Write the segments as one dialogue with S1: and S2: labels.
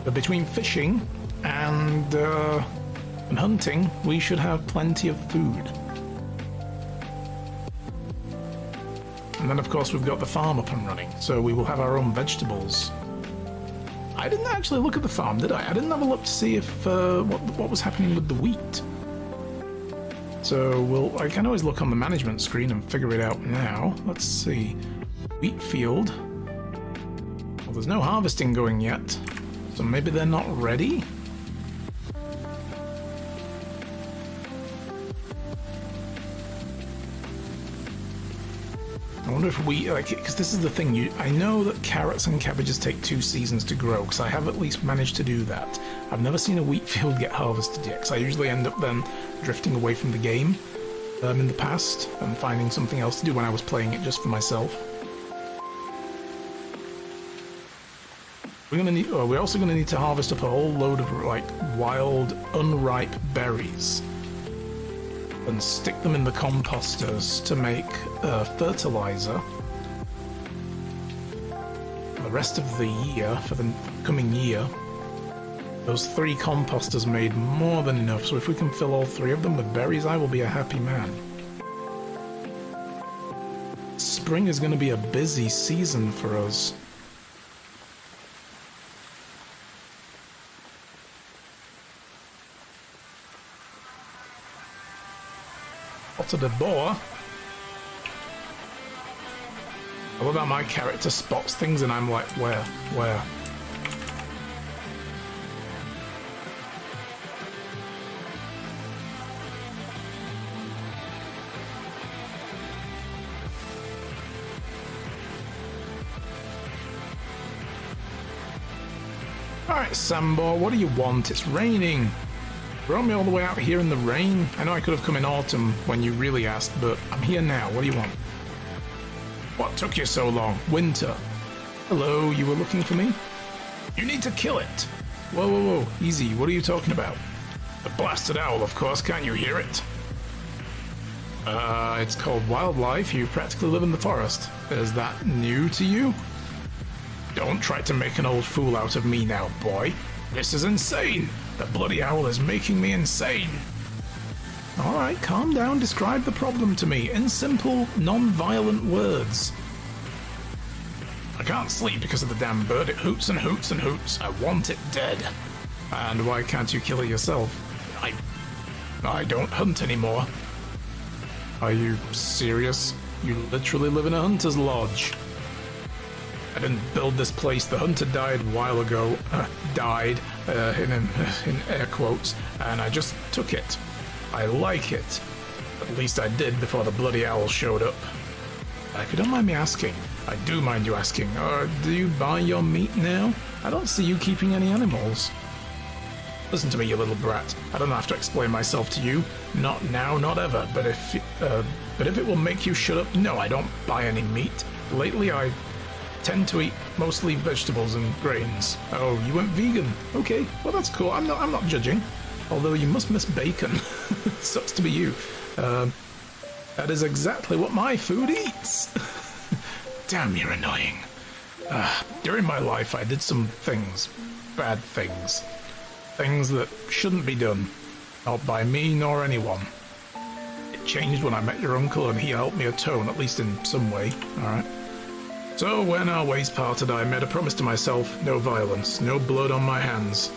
S1: But between fishing and hunting, we should have plenty of food. And then, of course, we've got the farm up and running, so we will have our own vegetables. I didn't actually look at the farm, did I? I didn't have a look to see if what was happening with the wheat. So I can always look on the management screen and figure it out now. Let's see. Wheat field. Well, there's no harvesting going yet, so maybe they're not ready? I wonder if we, because this is the thing, I know that carrots and cabbages take 2 seasons to grow, because I have at least managed to do that. I've never seen a wheat field get harvested yet, because I usually end up then drifting away from the game in the past, and finding something else to do when I was playing it just for myself. We're also going to need to harvest up a whole load of, wild, unripe berries. And stick them in the composters to make fertilizer. The rest of the year, for the coming year, those 3 composters made more than enough, so if we can fill all 3 of them with berries, I will be a happy man. Spring is going to be a busy season for us. To the boar. I love how my character spots things and I'm like, where? Alright, Sambo, what do you want? It's raining. Brought me all the way out here in the rain. I know I could have come in autumn when you really asked, but I'm here now. What do you want? What took you so long? Winter. Hello, you were looking for me? You need to kill it. Whoa. Easy, what are you talking about? The blasted owl, of course. Can't you hear it? It's called wildlife. You practically live in the forest. Is that new to you? Don't try to make an old fool out of me now, boy. This is insane. The bloody owl is making me insane. Alright, calm down. Describe the problem to me in simple, non-violent words. I can't sleep because of the damn bird. It hoots and hoots and hoots. I want it dead. And why can't you kill it yourself? I don't hunt anymore. Are you serious? You literally live in a hunter's lodge. I didn't build this place. The hunter died a while ago. Died, in air quotes, and I just took it. I like it. At least I did before the bloody owl showed up. If you don't mind me asking, I do mind you asking, do you buy your meat now? I don't see you keeping any animals. Listen to me, you little brat. I don't have to explain myself to you. Not now, not ever. But if it will make you shut up, no, I don't buy any meat. Lately, I tend to eat mostly vegetables and grains. Oh, you went vegan. Okay, well that's cool. I'm not judging. Although you must miss bacon. Sucks to be you. That is exactly what my food eats. Damn, you're annoying. During my life, I did some things. Bad things. Things that shouldn't be done. Not by me nor anyone. It changed when I met your uncle and he helped me atone, at least in some way. Alright. So when our ways parted, I made a promise to myself, no violence, no blood on my hands.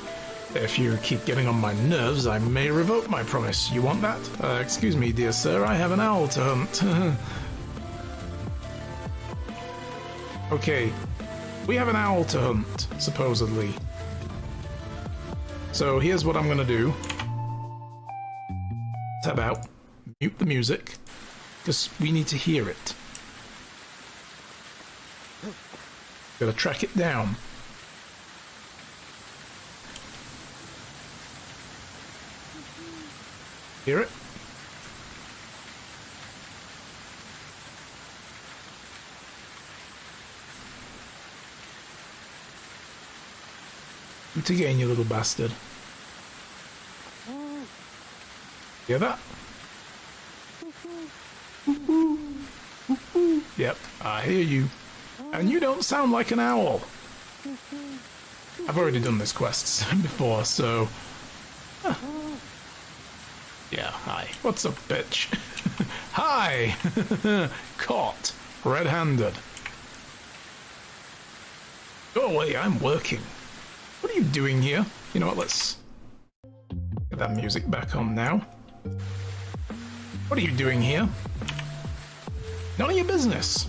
S1: If you keep getting on my nerves, I may revoke my promise. You want that? Excuse me, dear sir, I have an owl to hunt. Okay, we have an owl to hunt, supposedly. So here's what I'm gonna do. Tab out, mute the music, because we need to hear it. Gotta track it down. Hear it? It again, you little bastard. Hear that? Yep, I hear you. And you don't sound like an owl. I've already done this quest before, so... Yeah, hi. What's up, bitch? Hi! Caught. Red-handed. Go away, I'm working. What are you doing here? You know what, let's... get that music back on now. What are you doing here? None of your business.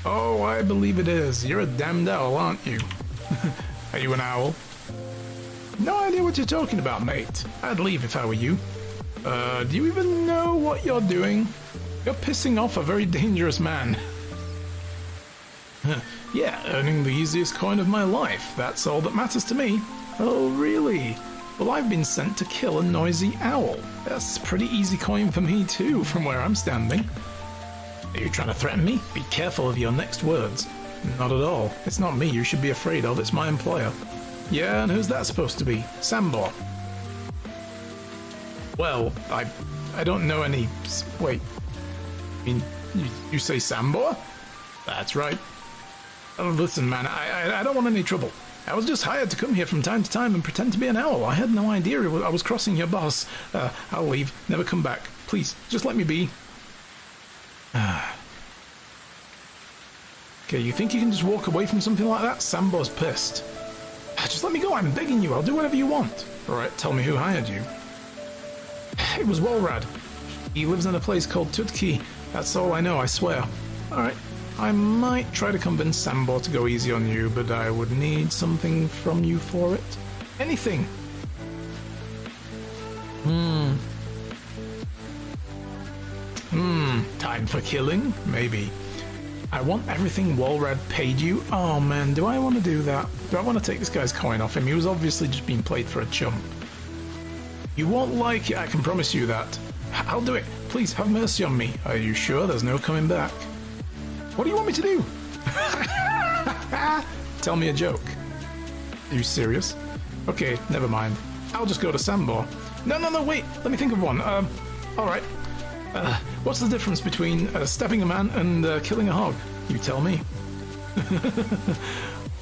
S1: Oh, I believe it is. You're a damned owl, aren't you? Are you an owl? No idea what you're talking about, mate. I'd leave if I were you. Do you even know what you're doing? You're pissing off a very dangerous man. Yeah, earning the easiest coin of my life. That's all that matters to me. Oh, really? Well, I've been sent to kill a noisy owl. That's a pretty easy coin for me too, from where I'm standing. Are you trying to threaten me? Be careful of your next words. Not at all. It's not me you should be afraid of, it's my employer. Yeah, and who's that supposed to be? Sambor. Well, I don't know any... Wait. I mean, you say Sambor? That's right. Oh, listen, man, I don't want any trouble. I was just hired to come here from time to time and pretend to be an owl. I had no idea I was crossing your boss. I'll leave. Never come back. Please, just let me be. Okay, you think you can just walk away from something like that? Sambor's pissed. Just let me go, I'm begging you. I'll do whatever you want. Alright, tell me who hired you. It was Walrad. He lives in a place called Tutki. That's all I know, I swear. Alright. I might try to convince Sambor to go easy on you, but I would need something from you for it. Anything. Time for killing? Maybe. I want everything Walrad paid you. Oh man, do I want to do that? Do I want to take this guy's coin off him? He was obviously just being played for a chump. You won't like it, I can promise you that. I'll do it. Please, have mercy on me. Are you sure there's no coming back? What do you want me to do? Tell me a joke. Are you serious? Okay, never mind. I'll just go to Sambor. No, wait. Let me think of one. Alright. What's the difference between stabbing a man and killing a hog? You tell me.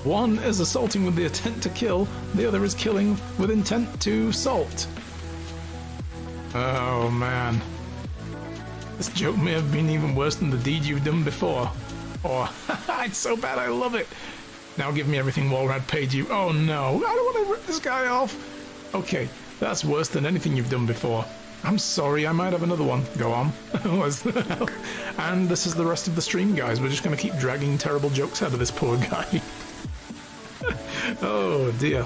S1: One is assaulting with the intent to kill, the other is killing with intent to assault. Oh man. This joke may have been even worse than the deed you've done before. Or, it's so bad I love it. Now give me everything Walrad paid you. Oh no, I don't want to rip this guy off. Okay, that's worse than anything you've done before. I'm sorry, I might have another one. Go on. And this is the rest of the stream, guys. We're just going to keep dragging terrible jokes out of this poor guy. Oh dear.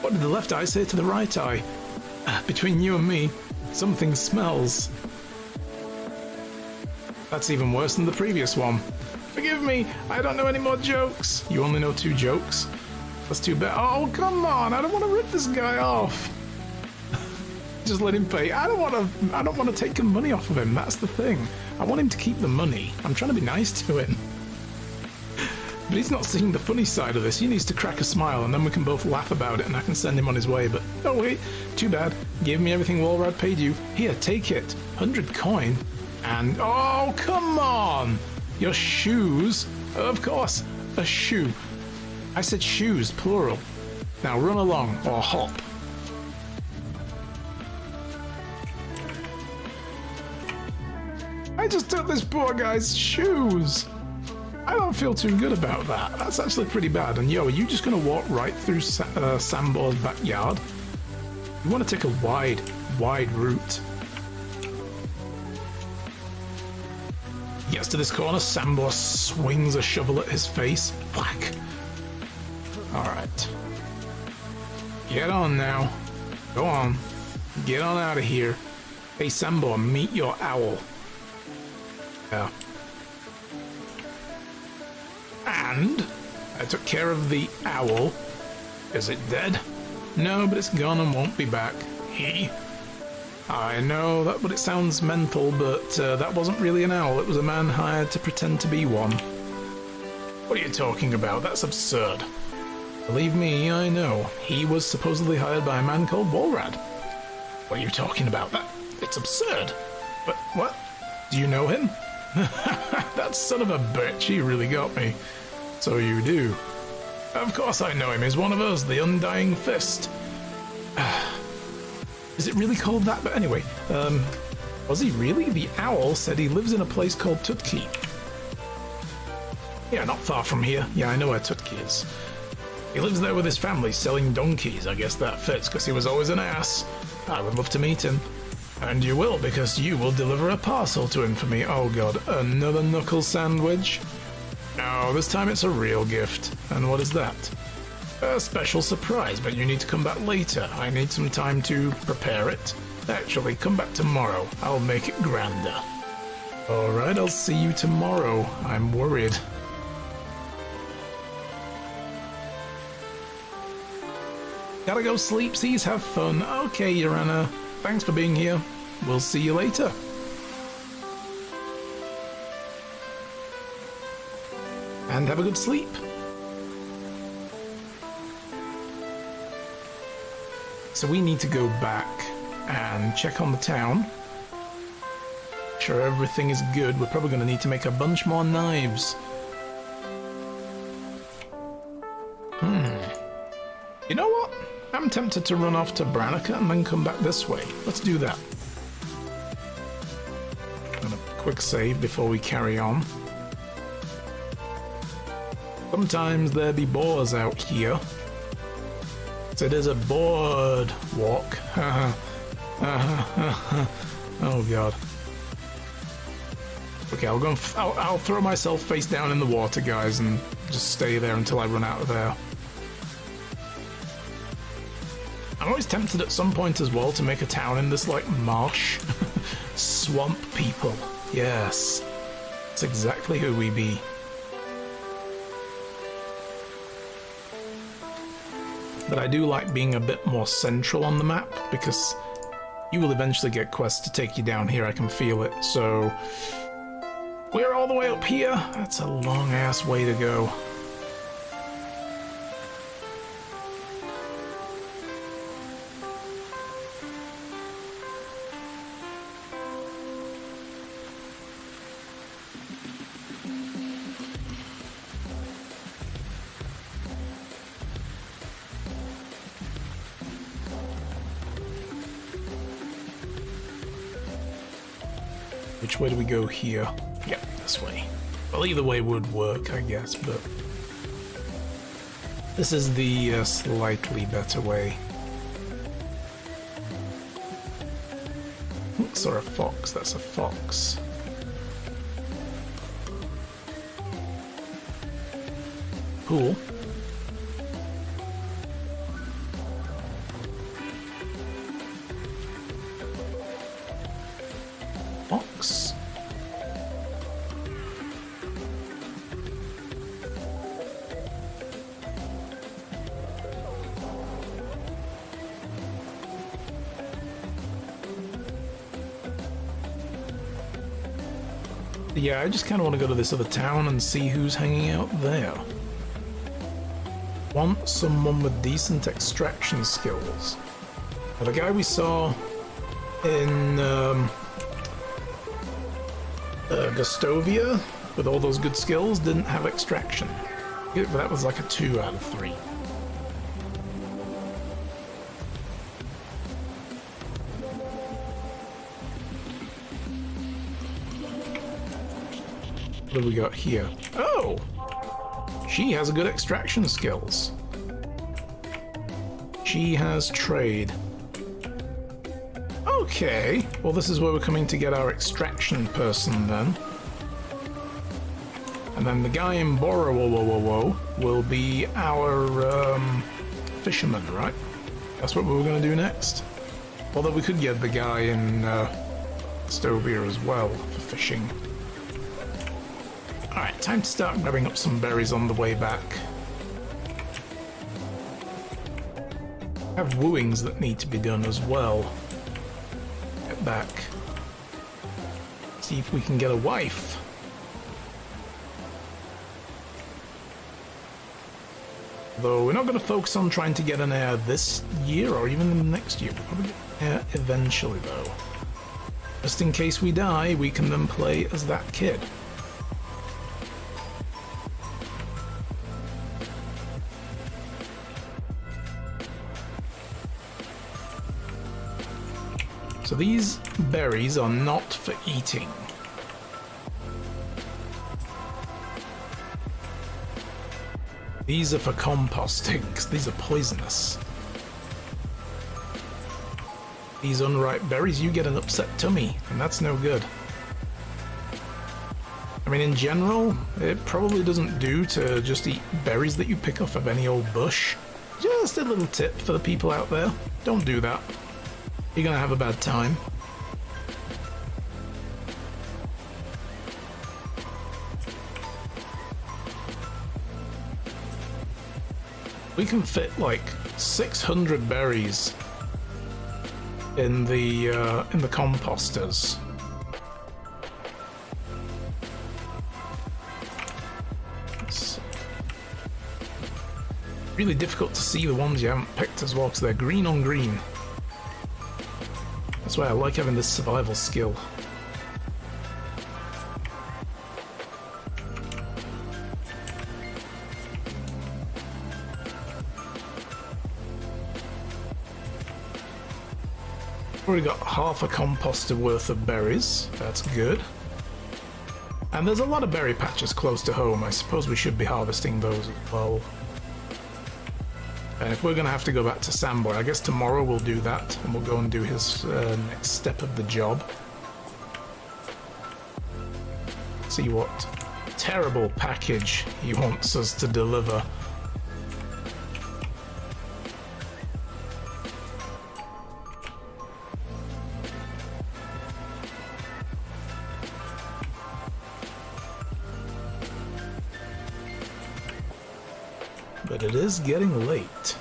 S1: What did the left eye say to the right eye? Between you and me, something smells. That's even worse than the previous one. Forgive me, I don't know any more jokes. You only know 2 jokes? That's too bad. Oh, come on, I don't want to rip this guy off. Just let him pay. I don't want to take the money off of him, that's the thing. I want him to keep the money. I'm trying to be nice to him. But he's not seeing the funny side of this. He needs to crack a smile and then we can both laugh about it and I can send him on his way. But, oh wait, too bad. Give me everything Walrad paid you. Here, take it. 100 coin. And, oh, come on! Your shoes? Of course, a shoe. I said shoes, plural. Now run along, or hop. I just took this poor guy's shoes. I don't feel too good about that. That's actually pretty bad. And yo, are you just gonna walk right through Sambor's backyard? You want to take a wide route. He gets to this corner, Sambor swings a shovel at his face. Whack. Alright. Get on now. Go on. Get on out of here. Hey Sambor, meet your owl. Yeah. And I took care of the owl. Is it dead? No, but it's gone and won't be back. I know that, but it sounds mental, but that wasn't really an owl. It was a man hired to pretend to be one. What are you talking about? That's absurd. Believe me, I know. He was supposedly hired by a man called Walrad. What are you talking about? It's absurd. But what? Do you know him? That son of a bitch, he really got me. So you do. Of course I know him. He's one of us, the Undying Fist. Is it really called that? But anyway, was he really? The owl said he lives in a place called Tutki. Yeah, not far from here. Yeah, I know where Tutki is. He lives there with his family, selling donkeys. I guess that fits, because he was always an ass. I would love to meet him. And you will, because you will deliver a parcel to him for me. Oh god, another knuckle sandwich? No, this time it's a real gift. And what is that? A special surprise, but you need to come back later. I need some time to prepare it. Actually, come back tomorrow. I'll make it grander. Alright, I'll see you tomorrow. I'm worried. Gotta go sleepsies, have fun. Okay, Urana. Thanks for being here. We'll see you later. And have a good sleep. So we need to go back and check on the town. Sure everything is good. We're probably going to need to make a bunch more knives. You know what? I'm tempted to run off to Branica and then come back this way. Let's do that. And a quick save before we carry on. Sometimes there be boars out here. So it is a board walk. Oh god. Okay, I'll throw myself face down in the water, guys, and just stay there until I run out of there. I'm always tempted at some point as well to make a town in this, like, marsh. Swamp people. Yes. That's exactly who we be. But I do like being a bit more central on the map, because you will eventually get quests to take you down here, I can feel it. So, we're all the way up here. That's a long-ass way to go. Which way do we go here? Yep, this way. Well, either way would work, I guess, but this is the slightly better way. Oops, or a fox. That's a fox. Cool. Fox. Yeah, I just kind of want to go to this other town and see who's hanging out there. Want someone with decent extraction skills. Now, the guy we saw in Gustovia, with all those good skills, didn't have extraction. That was like a 2 out of 3. What have we got here? Oh! She has a good extraction skills. She has trade. Okay, well this is where we're coming to get our extraction person then. And then the guy in Borowo will be our fisherman, right? That's what we were going to do next. Although we could get the guy in Stovia as well for fishing. Alright, time to start grabbing up some berries on the way back. I have wooings that need to be done as well. Get back. See if we can get a wife. Though we're not going to focus on trying to get an heir this year or even in the next year. We'll probably get an heir eventually though. Just in case we die, we can then play as that kid. So these berries are not for eating. These are for composting, because these are poisonous. These unripe berries, you get an upset tummy, and that's no good. I mean, in general, it probably doesn't do to just eat berries that you pick off of any old bush. Just a little tip for the people out there. Don't do that. You're gonna have a bad time. We can fit like 600 berries in the composters. It's really difficult to see the ones you haven't picked as well because they're green on green. That's why I like having this survival skill. Already got half a composter worth of berries. That's good. And there's a lot of berry patches close to home. I suppose we should be harvesting those as well. And if we're going to have to go back to Samboy, I guess tomorrow we'll do that, and we'll go and do his next step of the job. See what terrible package he wants us to deliver. But it is getting late.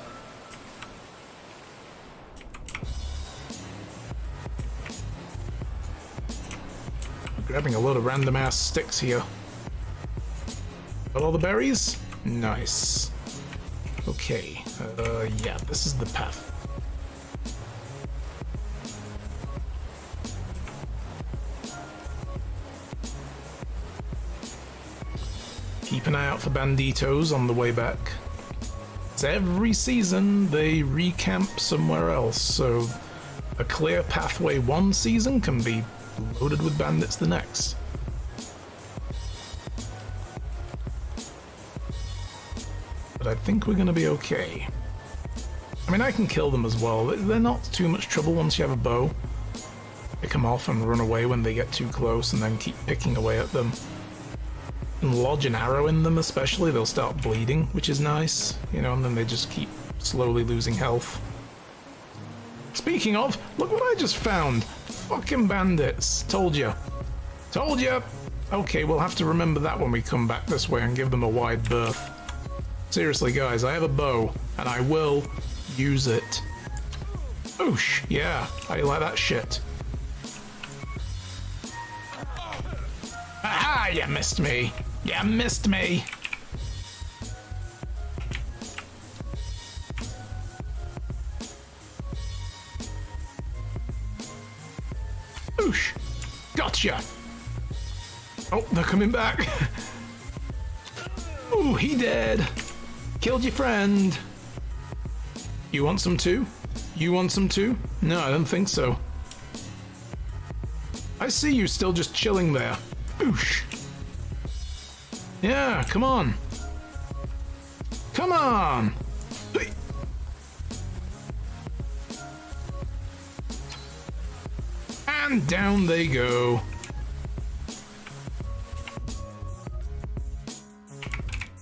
S1: I'm grabbing a load of random ass sticks here. Got all the berries? Nice. Okay, yeah, this is the path. Keep an eye out for banditos on the way back. Every season they recamp somewhere else, so a clear pathway one season can be loaded with bandits the next. But I think we're going to be okay. I mean, I can kill them as well. They're not too much trouble once you have a bow. Pick them off and run away when they get too close, and then keep picking away at them. And lodge an arrow in them especially, they'll start bleeding, which is nice, you know, and then they just keep slowly losing health. Speaking of, look what I just found! Fucking bandits! Told ya! Told ya! Okay, we'll have to remember that when we come back this way and give them a wide berth. Seriously guys, I have a bow, and I will use it. Oosh! Yeah, how do you like that shit? Aha! You missed me! You missed me! Oosh! Gotcha! Oh, they're coming back! Ooh, he dead! Killed your friend! You want some too? You want some too? No, I don't think so. I see you still just chilling there. Oosh! Yeah, come on. Come on! And down they go.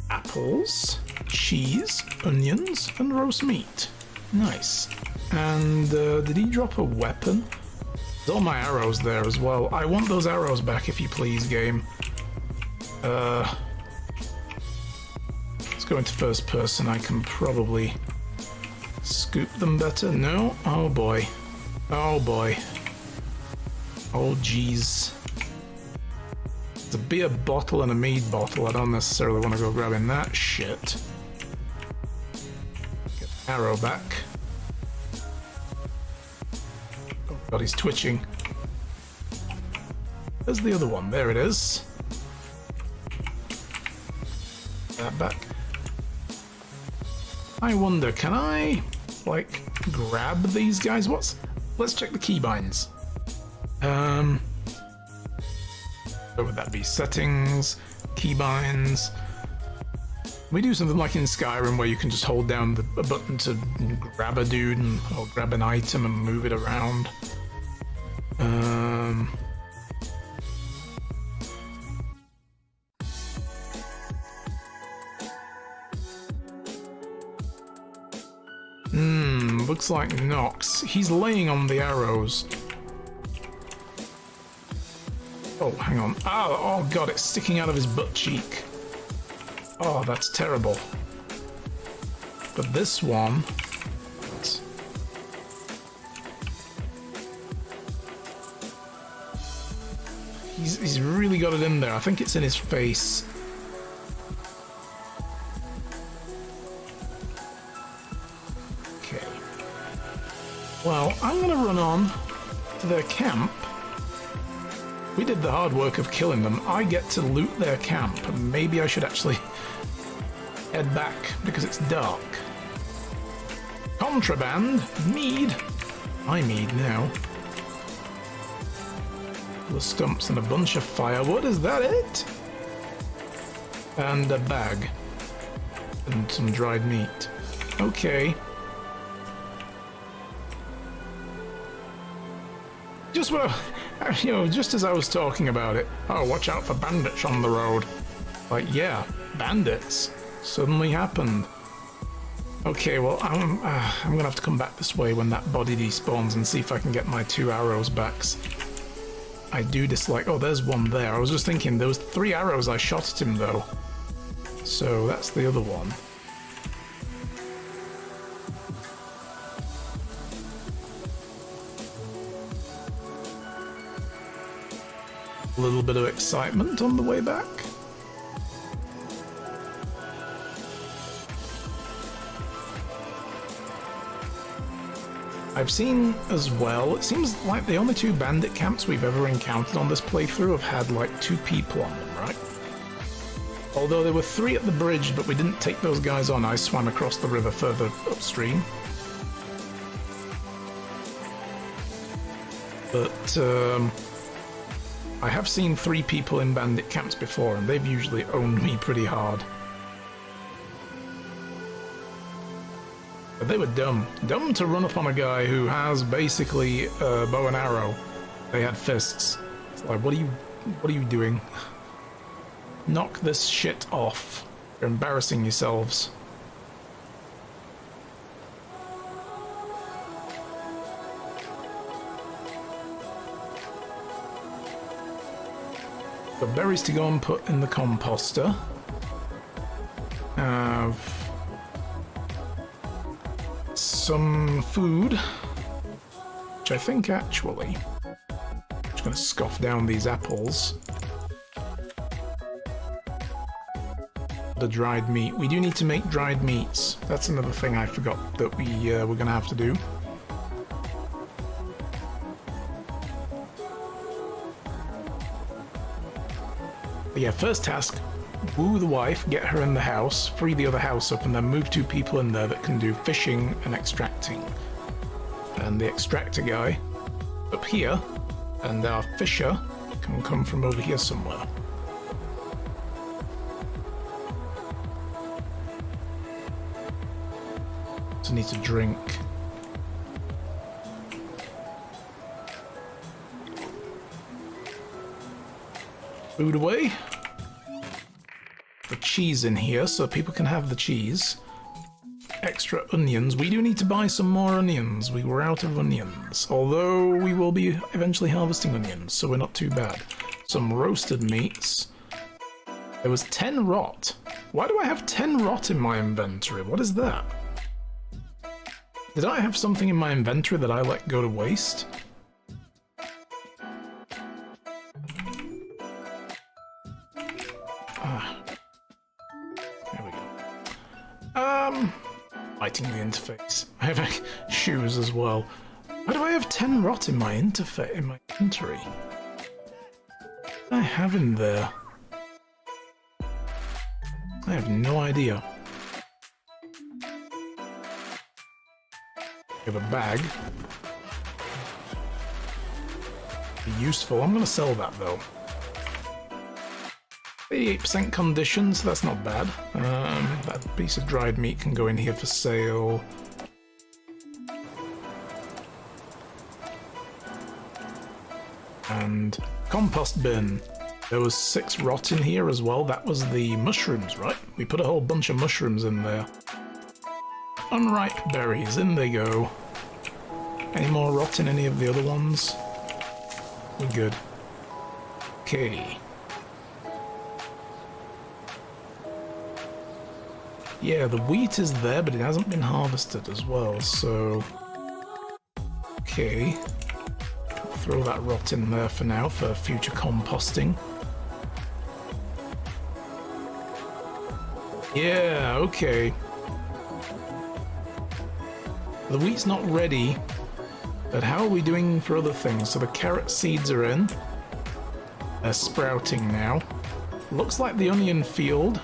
S1: Apples, cheese, onions, and roast meat. Nice. And did he drop a weapon? There's all my arrows there as well. I want those arrows back if you please, game. Let's go into first person. I can probably scoop them better. No? Oh boy. Oh boy. Oh jeez. It's a beer bottle and a mead bottle. I don't necessarily want to go grabbing that shit. Get the arrow back. Oh god, he's twitching. There's the other one. There it is. That back. I wonder, can I, like, grab these guys? Let's check the keybinds. What would that be? Settings, keybinds. We do something like in Skyrim where you can just hold down a button to grab a dude or grab an item and move it around. Looks like Nox. He's laying on the arrows. Oh, hang on. Oh god, it's sticking out of his butt cheek. Oh, that's terrible. But this one... He's really got it in there. I think it's in his face. Okay. Well, I'm gonna run on to their camp. We did the hard work of killing them. I get to loot their camp, and maybe I should actually head back because it's dark. Contraband, mead. I mead now. The stumps and a bunch of firewood, is that it? And a bag. And some dried meat. Okay. Just what just as I was talking about it. Oh, watch out for bandits on the road. Like, yeah, bandits. Suddenly happened. Okay, well, I'm gonna have to come back this way when that body despawns and see if I can get my 2 arrows back. I do dislike... Oh, there's one there. I was just thinking, there was 3 arrows I shot at him, though. So, that's the other one. A little bit of excitement on the way back. I've seen as well, it seems like the only 2 bandit camps we've ever encountered on this playthrough have had like 2 people on them, right? Although there were 3 at the bridge, but we didn't take those guys on. I swam across the river further upstream. But I have seen 3 people in bandit camps before, and they've usually owned me pretty hard. But they were dumb. Dumb to run up on a guy who has basically a bow and arrow. They had fists. It's like, what are you doing? Knock this shit off. You're embarrassing yourselves. The berries to go and put in the composter. Have some food, which I think actually, I'm just going to scoff down these apples. The dried meat. We do need to make dried meats. That's another thing I forgot that we're going to have to do. But yeah, first task, woo the wife, get her in the house, free the other house up, and then move 2 people in there that can do fishing and extracting. And the extractor guy up here, and our fisher can come from over here somewhere. So need to drink. Food away. The cheese in here so people can have the cheese. Extra onions. We do need to buy some more onions. We were out of onions. Although we will be eventually harvesting onions, so we're not too bad. Some roasted meats. There was 10 rot. Why do I have 10 rot in my inventory? What is that? Did I have something in my inventory that I let go to waste? Lighting the interface. I have shoes as well. Why do I have 10 rot in my interface in my inventory? What do I have in there? I have no idea. We have a bag. Useful. I'm going to sell that, though. 88% condition, so that's not bad. That piece of dried meat can go in here for sale. And compost bin. There was 6 rot in here as well. That was the mushrooms, right? We put a whole bunch of mushrooms in there. Unripe berries, in they go. Any more rot in any of the other ones? We're good. Okay. Yeah, the wheat is there, but it hasn't been harvested as well, so... Okay. Throw that rot in there for now, for future composting. Yeah, okay. The wheat's not ready, but how are we doing for other things? So the carrot seeds are in. They're sprouting now. Looks like the onion field,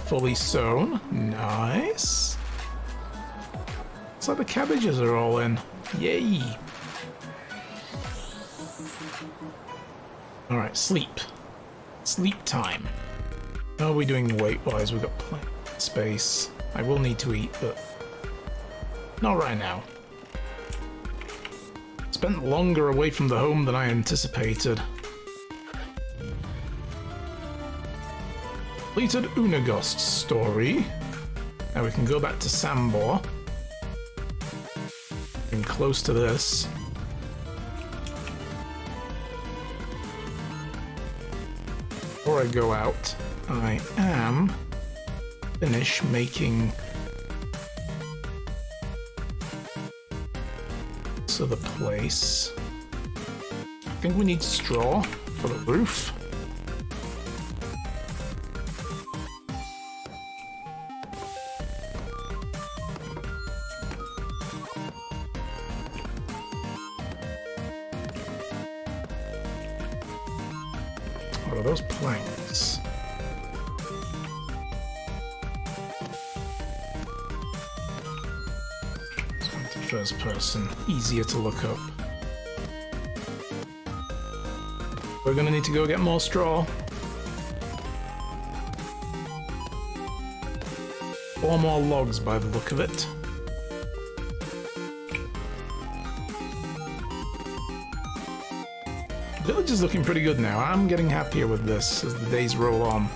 S1: fully sown. Nice. Looks like the cabbages are all in. Yay. Alright, sleep. Sleep time. How are we doing weight-wise? We've got plenty of space. I will need to eat, but not right now. Spent longer away from the home than I anticipated. Completed Unagost's story. Now we can go back to Sambor. Getting close to this. Before I go out, I am finish making the place. I think we need straw for the roof. What are those planks? First person, easier to look up. We're gonna need to go get more straw. 4 more logs by the look of it. The village is looking pretty good now. I'm getting happier with this as the days roll on.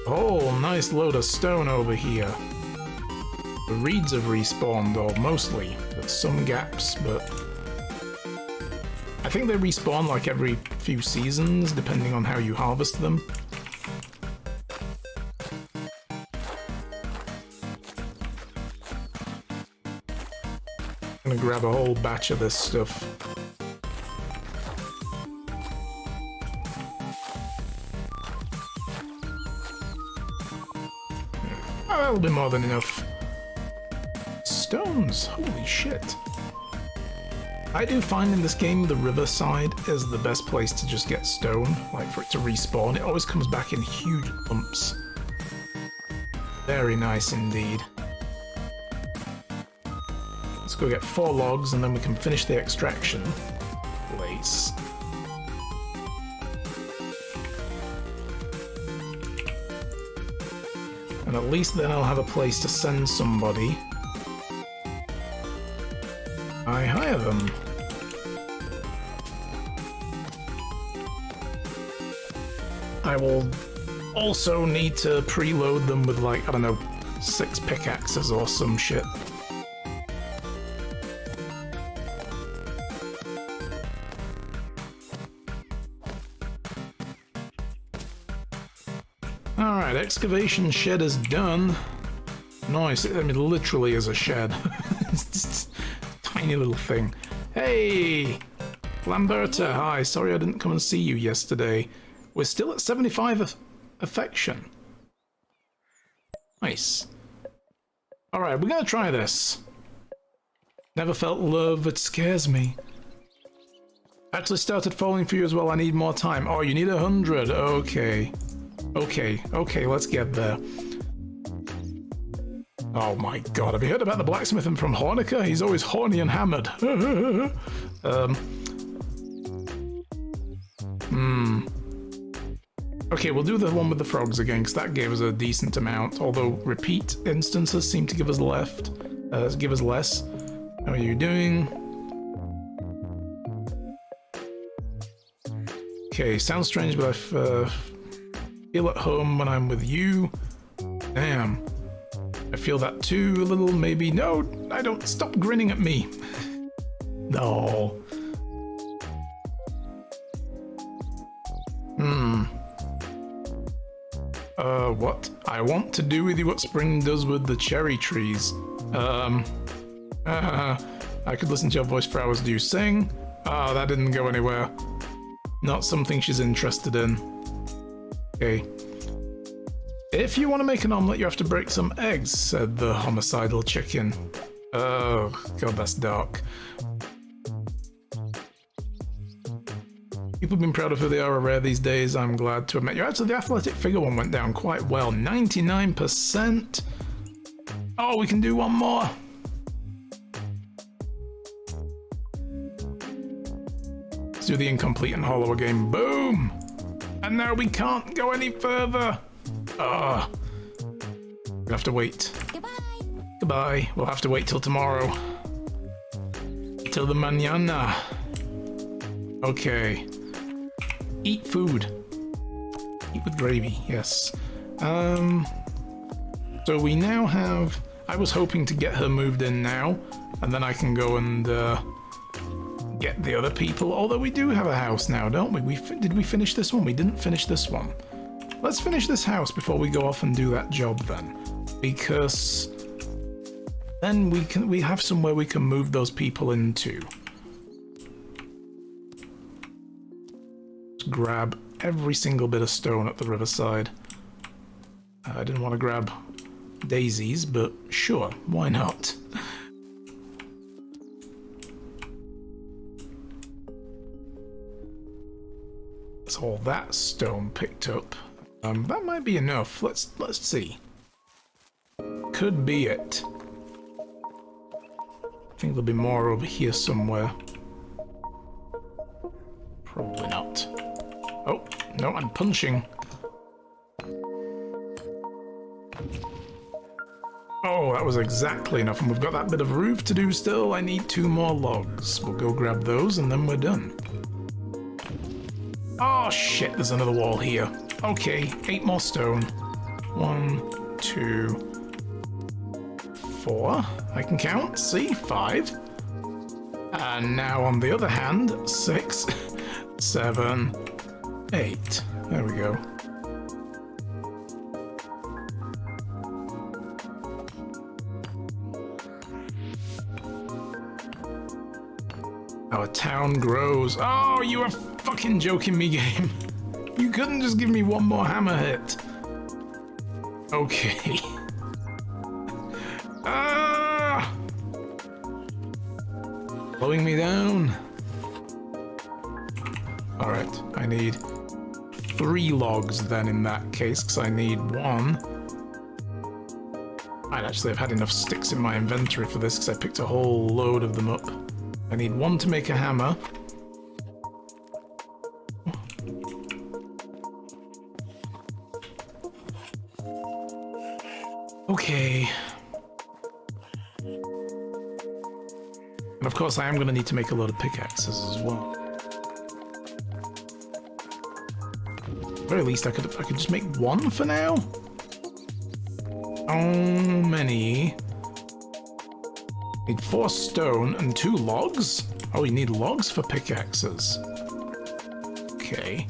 S1: Oh, nice load of stone over here. The reeds have respawned, or mostly. There's some gaps, but I think they respawn like every few seasons, depending on how you harvest them. I'm gonna grab a whole batch of this stuff. That'll be more than enough. Stones, holy shit. I do find in this game the riverside is the best place to just get stone, like for it to respawn. It always comes back in huge lumps. Very nice indeed. Let's go get 4 logs and then we can finish the extraction place. And at least then I'll have a place to send somebody. I hire them. I will also need to preload them with, like, I don't know, 6 pickaxes or some shit. Alright, excavation shed is done. Nice, I mean, literally is a shed. It's just a tiny little thing. Hey! Lamberta, hi, sorry I didn't come and see you yesterday. We're still at 75 affection. Nice. Alright, we're gonna try this. Never felt love, it scares me. Actually started falling for you as well, I need more time. Oh, you need 100, okay. Okay, let's get there. Oh my god, have you heard about the blacksmithing from Hornica? He's always horny and hammered. Okay, we'll do the one with the frogs again, because that gave us a decent amount, although repeat instances seem to give us less. How are you doing? Okay, sounds strange, but I feel at home when I'm with you. Damn. I feel that too, a little, maybe. No, I don't. Stop grinning at me. No. What? I want to do with you what spring does with the cherry trees. I could listen to your voice for hours. Do you sing? Ah, that didn't go anywhere. Not something she's interested in. Okay. If you want to make an omelette, you have to break some eggs, said the homicidal chicken. Oh, god, that's dark. People have been proud of who they are rare these days, I'm glad to admit. Actually, the athletic figure one went down quite well. 99%. Oh, we can do one more. Let's do the incomplete and hollow again. Boom! And now we can't go any further. Ah. We'll have to wait.
S2: Goodbye.
S1: Goodbye. We'll have to wait till tomorrow. Till the mañana. Okay. Eat food. Eat with gravy, yes. So we now have... I was hoping to get her moved in now, and then I can go and get the other people. Although we do have a house now, don't we? Did we finish this one? We didn't finish this one. Let's finish this house before we go off and do that job then. Because then we have somewhere we can move those people into. Grab every single bit of stone at the riverside. I didn't want to grab daisies, but sure, why not? That's all that stone picked up. That might be enough. Let's see. Could be it. I think there'll be more over here somewhere. Probably not. Oh, no, I'm punching. Oh, that was exactly enough. And we've got that bit of roof to do still. I need 2 more logs. We'll go grab those and then we're done. Oh, shit, there's another wall here. Okay, 8 more stone. 1, 2, 4. I can count. See, 5. And now on the other hand, 6, 7, 8. There we go. Our town grows. Oh, you are fucking joking me, game. You couldn't just give me one more hammer hit. Okay. Ah! Blowing me down. Alright, I need 3 logs then in that case, because I need 1. I'd actually have had enough sticks in my inventory for this, because I picked a whole load of them up. I need 1 to make a hammer. Okay. And of course I am going to need to make a lot of pickaxes as well. At the very least I could just make 1 for now. How many? Need 4 stone and 2 logs? Oh, you need logs for pickaxes. Okay.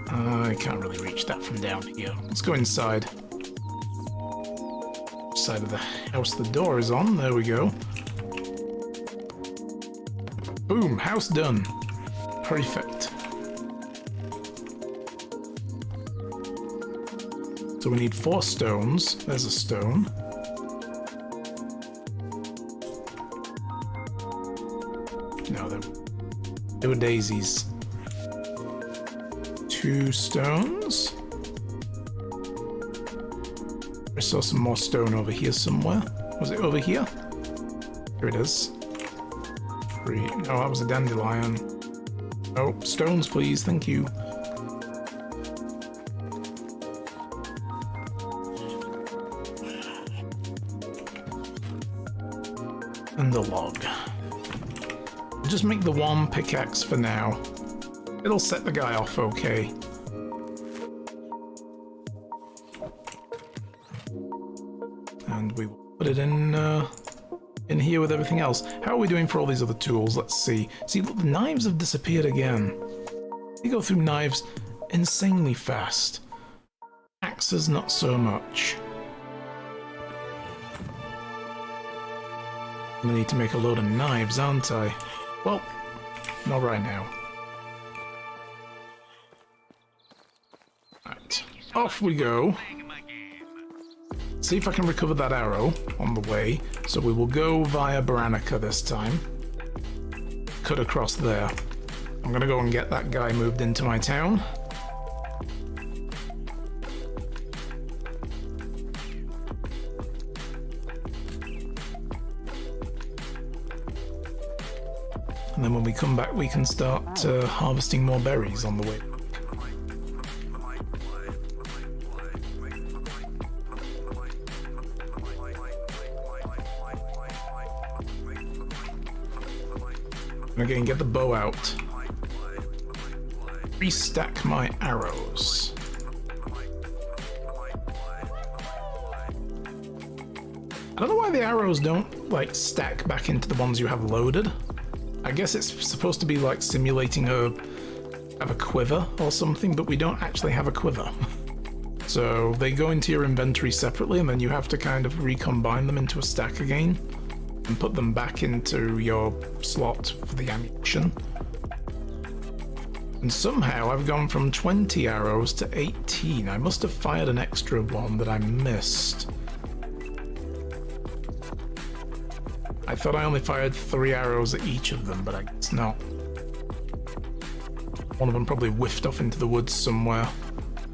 S1: I can't really reach that from down here. Let's go inside. Side of the house the door is on. There we go. Boom, house done. Perfect. So we need 4 stones. There's a stone. No, there were daisies. 2 stones. saw some more stone over here somewhere. Was it over here? Here it is. Three. No, that was a dandelion. Oh, stones, please. Thank you. And a log. Just make the one pickaxe for now. It'll set the guy off okay. And we will put it in here with everything else. How are we doing for all these other tools? Let's see. See, look, the knives have disappeared again. We go through knives insanely fast. Axes, not so much. I'm gonna need to make a load of knives, aren't I? Well, not right now. Right, off we go. See if I can recover that arrow on the way. So we will go via Baranica this time. Cut across there. I'm gonna go and get that guy moved into my town. And then when we come back, we can start harvesting more berries on the way. And again, get the bow out. Restack my arrows. I don't know why the arrows don't, like, stack back into the ones you have loaded. I guess it's supposed to be like simulating have a quiver or something, but we don't actually have a quiver. So they go into your inventory separately, and then you have to kind of recombine them into a stack again and put them back into your slot for the ammunition. And somehow I've gone from 20 arrows to 18. I must have fired an extra one that I missed. I thought I only fired 3 arrows at each of them, but I guess not. One of them probably whiffed off into the woods somewhere,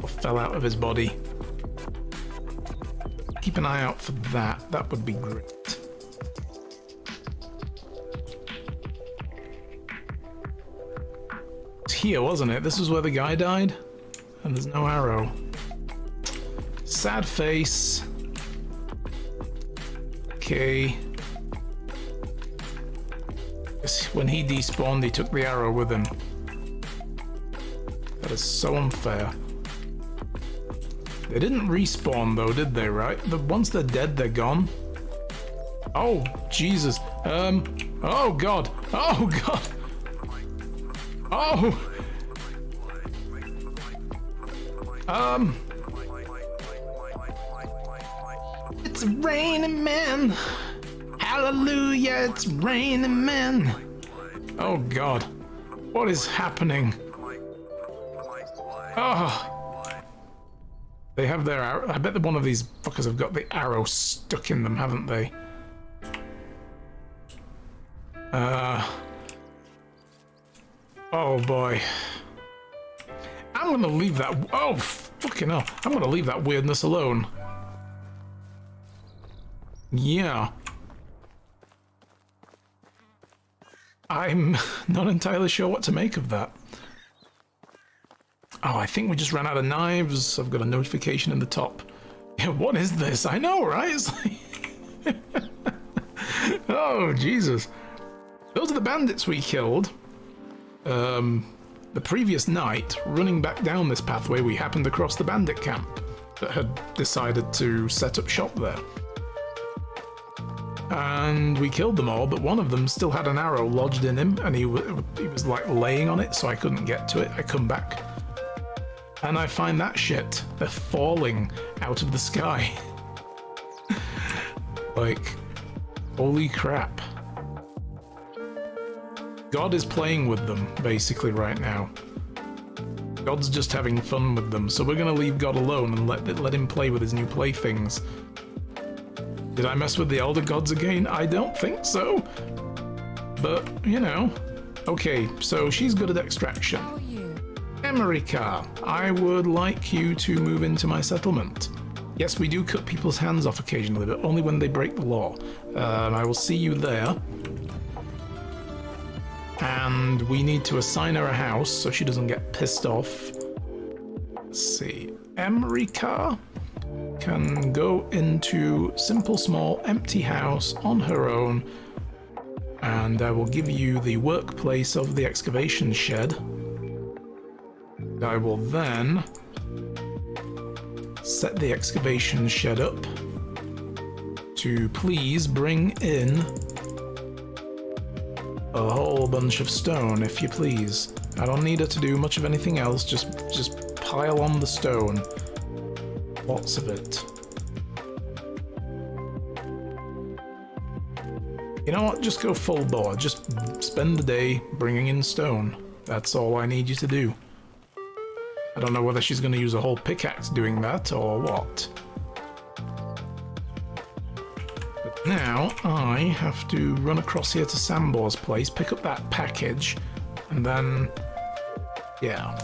S1: or fell out of his body. Keep an eye out for that, that would be great. It's here, wasn't it? This was where the guy died? And there's no arrow. Sad face. Okay. When he despawned, he took the arrow with him. That is so unfair. They didn't respawn though, did they, right? Once they're dead, they're gone. Oh, Jesus. Oh God. Oh God. Oh. It's raining men. Hallelujah, it's raining men. Oh God, what is happening? Oh, they have their arrow. I bet that one of these fuckers have got the arrow stuck in them, haven't they? Oh boy. I'm gonna leave that. Oh, fucking hell. I'm gonna leave that weirdness alone. Yeah. I'm not entirely sure what to make of that. Oh, I think we just ran out of knives. I've got a notification in the top. Yeah, what is this? I know, right? It's like... Oh, Jesus. Those are the bandits we killed. The previous night, running back down this pathway, we happened across the bandit camp that had decided to set up shop there. And we killed them all, but one of them still had an arrow lodged in him, and he was like laying on it, so I couldn't get to it. I come back, and I find that shit. They're falling out of the sky. Like, holy crap. God is playing with them, basically, right now. God's just having fun with them, so we're gonna leave God alone and let him play with his new playthings. Did I mess with the Elder Gods again? I don't think so. But, you know. Okay, so she's good at extraction. Emerica, I would like you to move into my settlement. Yes, we do cut people's hands off occasionally, but only when they break the law. I will see you there. And we need to assign her a house so she doesn't get pissed off. Let's see. Emrika can go into simple, small, empty house on her own. And I will give you the workplace of the excavation shed. I will then set the excavation shed up to please bring in a whole bunch of stone, if you please. I don't need her to do much of anything else, just pile on the stone. Lots of it. You know what, just go full bore, just spend the day bringing in stone. That's all I need you to do. I don't know whether she's going to use a whole pickaxe doing that or what. But now I have to run across here to Sambor's place, pick up that package, and then, yeah.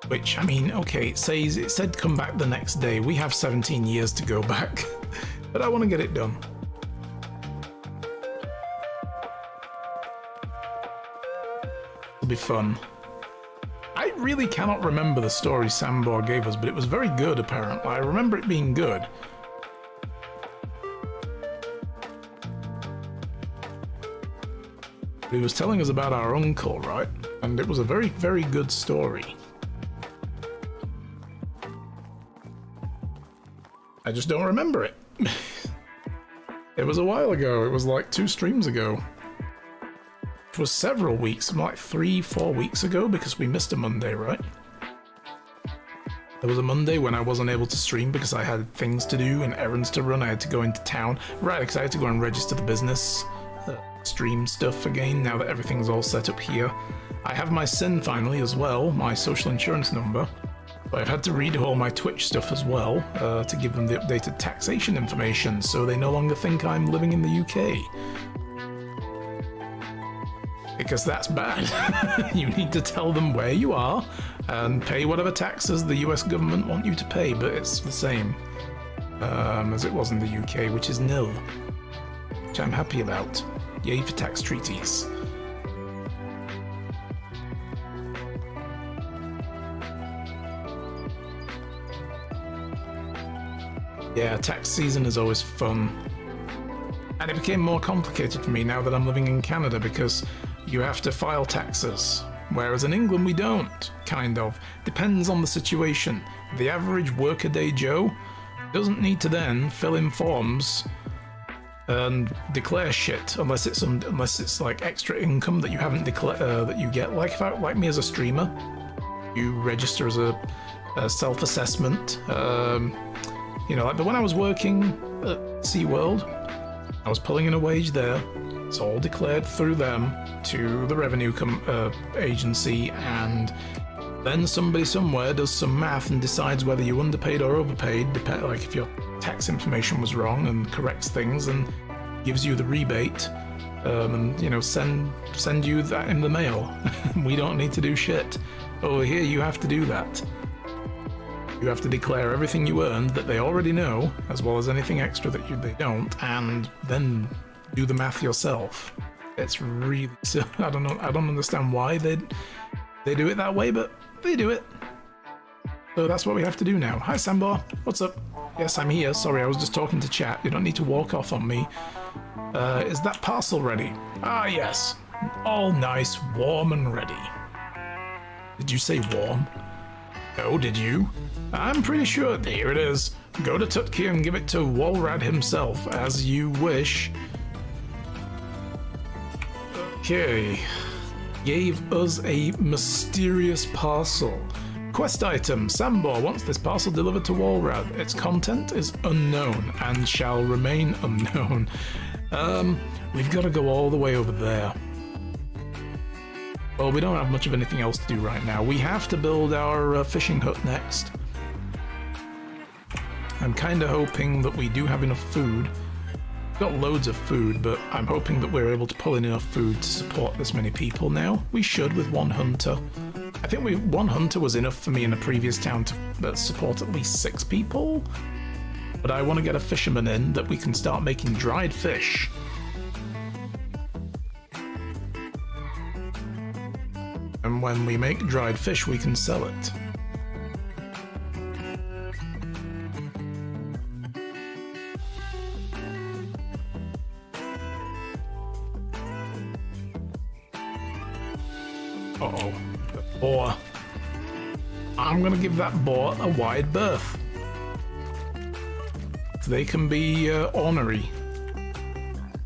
S1: Which, I mean, okay, it said come back the next day. We have 17 years to go back, but I want to get it done. It'll be fun. I really cannot remember the story Sambor gave us, but it was very good, apparently. I remember it being good. He was telling us about our uncle, right? And it was a very, very good story. I just don't remember it. It was a while ago. It was like 2 streams ago. It was several weeks, like 3-4 weeks ago, because we missed a Monday, right? There was a Monday when I wasn't able to stream because I had things to do and errands to run. I had to go into town. Right, because I had to go and register the business, stream stuff again, now that everything's all set up here. I have my SIN finally as well, my social insurance number. But I've had to redo all my Twitch stuff as well, to give them the updated taxation information, so they no longer think I'm living in the UK. Because that's bad. You need to tell them where you are and pay whatever taxes the US government want you to pay, but it's the same as it was in the UK, which is nil, which I'm happy about. Yay for tax treaties. Yeah, tax season is always fun. And it became more complicated for me now that I'm living in Canada because you have to file taxes, whereas in England we don't, kind of. Depends on the situation. The average workaday Joe doesn't need to then fill in forms and declare shit unless it's like extra income that you haven't declared that you get. Like me as a streamer, you register as a self-assessment. You know, like, but when I was working at SeaWorld, I was pulling in a wage there. It's all declared through them to the revenue agency, and then somebody somewhere does some math and decides whether you underpaid or overpaid, like if your tax information was wrong, and corrects things and gives you the rebate, and you know, send you that in the mail. We don't need to do shit. Over here, you have to do that. You have to declare everything you earned that they already know, as well as anything extra that they don't, and then do the math yourself. It's really silly. I don't understand why they do it that way, but they do it. So that's what we have to do now. Hi Sambor, what's up? Yes, I'm here. Sorry, I was just talking to chat. You don't need to walk off on me. Is that parcel ready? Ah, yes. All nice, warm and ready. Did you say warm? Oh, did you? I'm pretty sure. Here it is. Go to Tutki and give it to Walrad himself, as you wish. Okay. Gave us a mysterious parcel. Quest item. Sambor wants this parcel delivered to Walrad. Its content is unknown and shall remain unknown. We've got to go all the way over there. Well, we don't have much of anything else to do right now. We have to build our fishing hut next. I'm kind of hoping that we do have enough food. We've got loads of food, but I'm hoping that we're able to pull in enough food to support this many people now. We should with one hunter I think one hunter was enough for me in a previous town to support at least 6 people. But I want to get a fisherman in that we can start making dried fish. And when we make dried fish, we can sell it. Uh-oh. The boar. I'm gonna give that boar a wide berth. They can be ornery.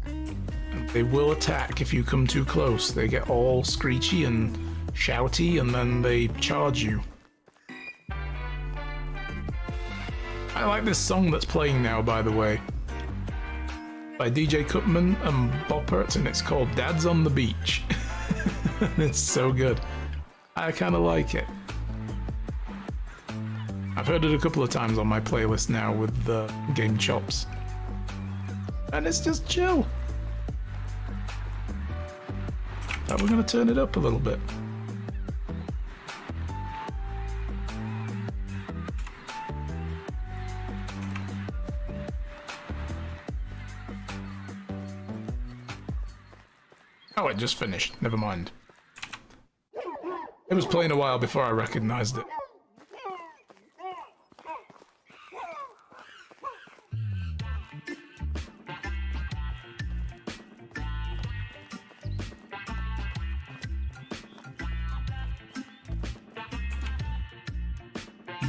S1: And they will attack if you come too close. They get all screechy and shouty, and then they charge you. I like this song that's playing now, by the way. By DJ Cutman and Boppert, and it's called Dad's on the Beach. It's so good. I kind of like it. I've heard it a couple of times on my playlist now with the Game Chops. And it's just chill. But we're going to turn it up a little bit. Oh, it just finished. Never mind. It was playing a while before I recognized it.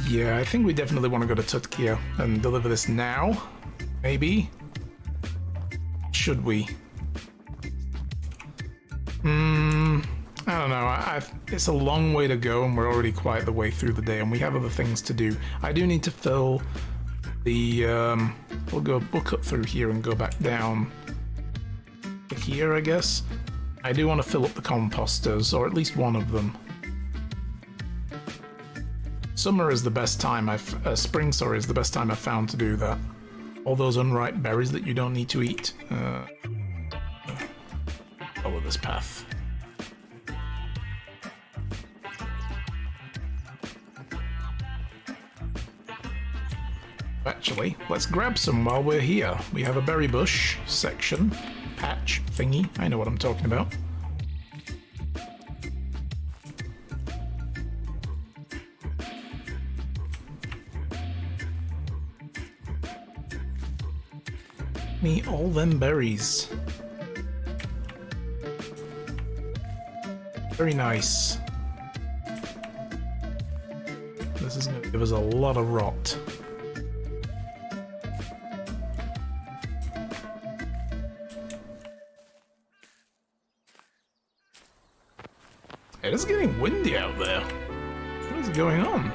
S1: Yeah, I think we definitely want to go to Tutkia and deliver this now. Maybe. Should we? I don't know. It's a long way to go, and we're already quite the way through the day, and we have other things to do. I do need to fill the. We'll cut through here and go back down to here, I guess. I do want to fill up the composters, or at least one of them. Summer is the best time spring, sorry, is the best time I've found to do that. All those unripe berries that you don't need to eat. Follow this path. Actually, let's grab some while we're here. We have a berry bush section, patch thingy. I know what I'm talking about. Me all them berries. Very nice. This is going to give us a lot of rot. It is getting windy out there. What is going on?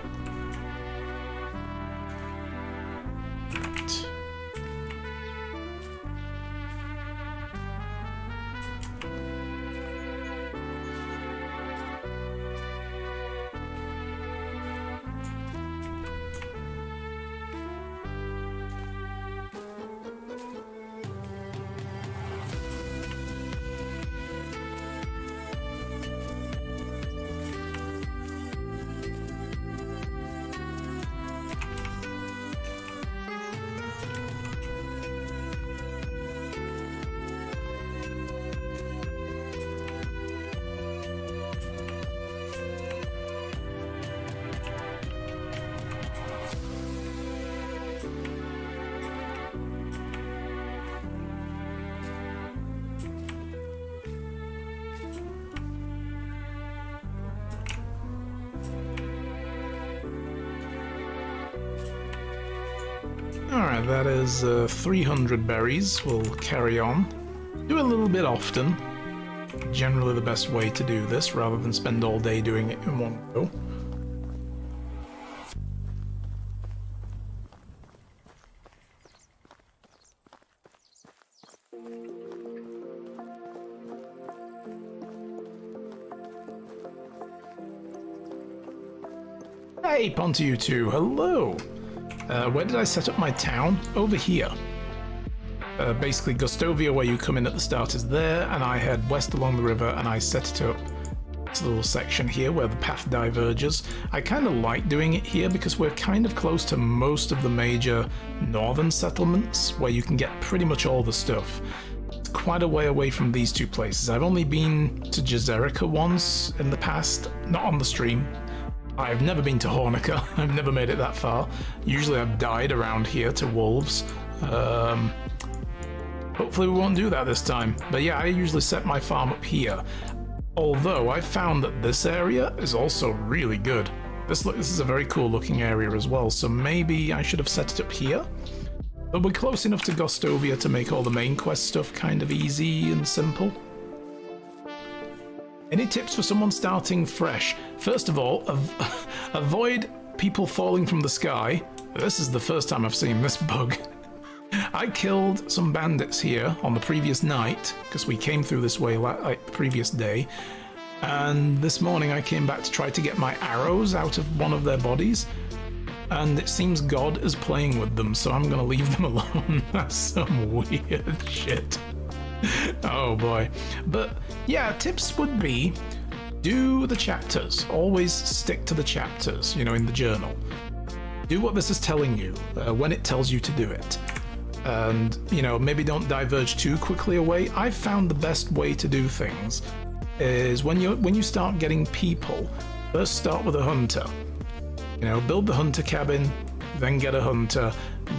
S1: Alright, that is 300 berries. We'll carry on. Do it a little bit often. Generally the best way to do this, rather than spend all day doing it in one go. Hey, Pontiutu, hello! Where did I set up my town? Over here. Basically, Gustovia, where you come in at the start, is there, and I head west along the river, and I set it up It's a little section here where the path diverges. I kind of like doing it here because we're kind of close to most of the major northern settlements where you can get pretty much all the stuff. It's quite a way away from these two places. I've only been to Jezerica once in the past, not on the stream. I've never been to Hornica. I've never made it that far. Usually I've died around here to wolves. Hopefully we won't do that this time. But yeah, I usually set my farm up here. Although I've found that this area is also really good. This is a very cool looking area as well, so maybe I should have set it up here. But we're close enough to Gostovia to make all the main quest stuff kind of easy and simple. Any tips for someone starting fresh? First of all, avoid people falling from the sky. This is the first time I've seen this bug. I killed some bandits here on the previous night, because we came through this way like the previous day, and this morning I came back to try to get my arrows out of one of their bodies, and it seems God is playing with them, so I'm going to leave them alone. That's some weird shit. Oh boy. But yeah, tips would be, do the chapters. Always stick to the chapters, you know, in the journal. Do what this is telling you, when it tells you to do it. And, you know, maybe don't diverge too quickly away. I've found the best way to do things is when you start getting people, first start with a hunter. You know, build the hunter cabin, then get a hunter,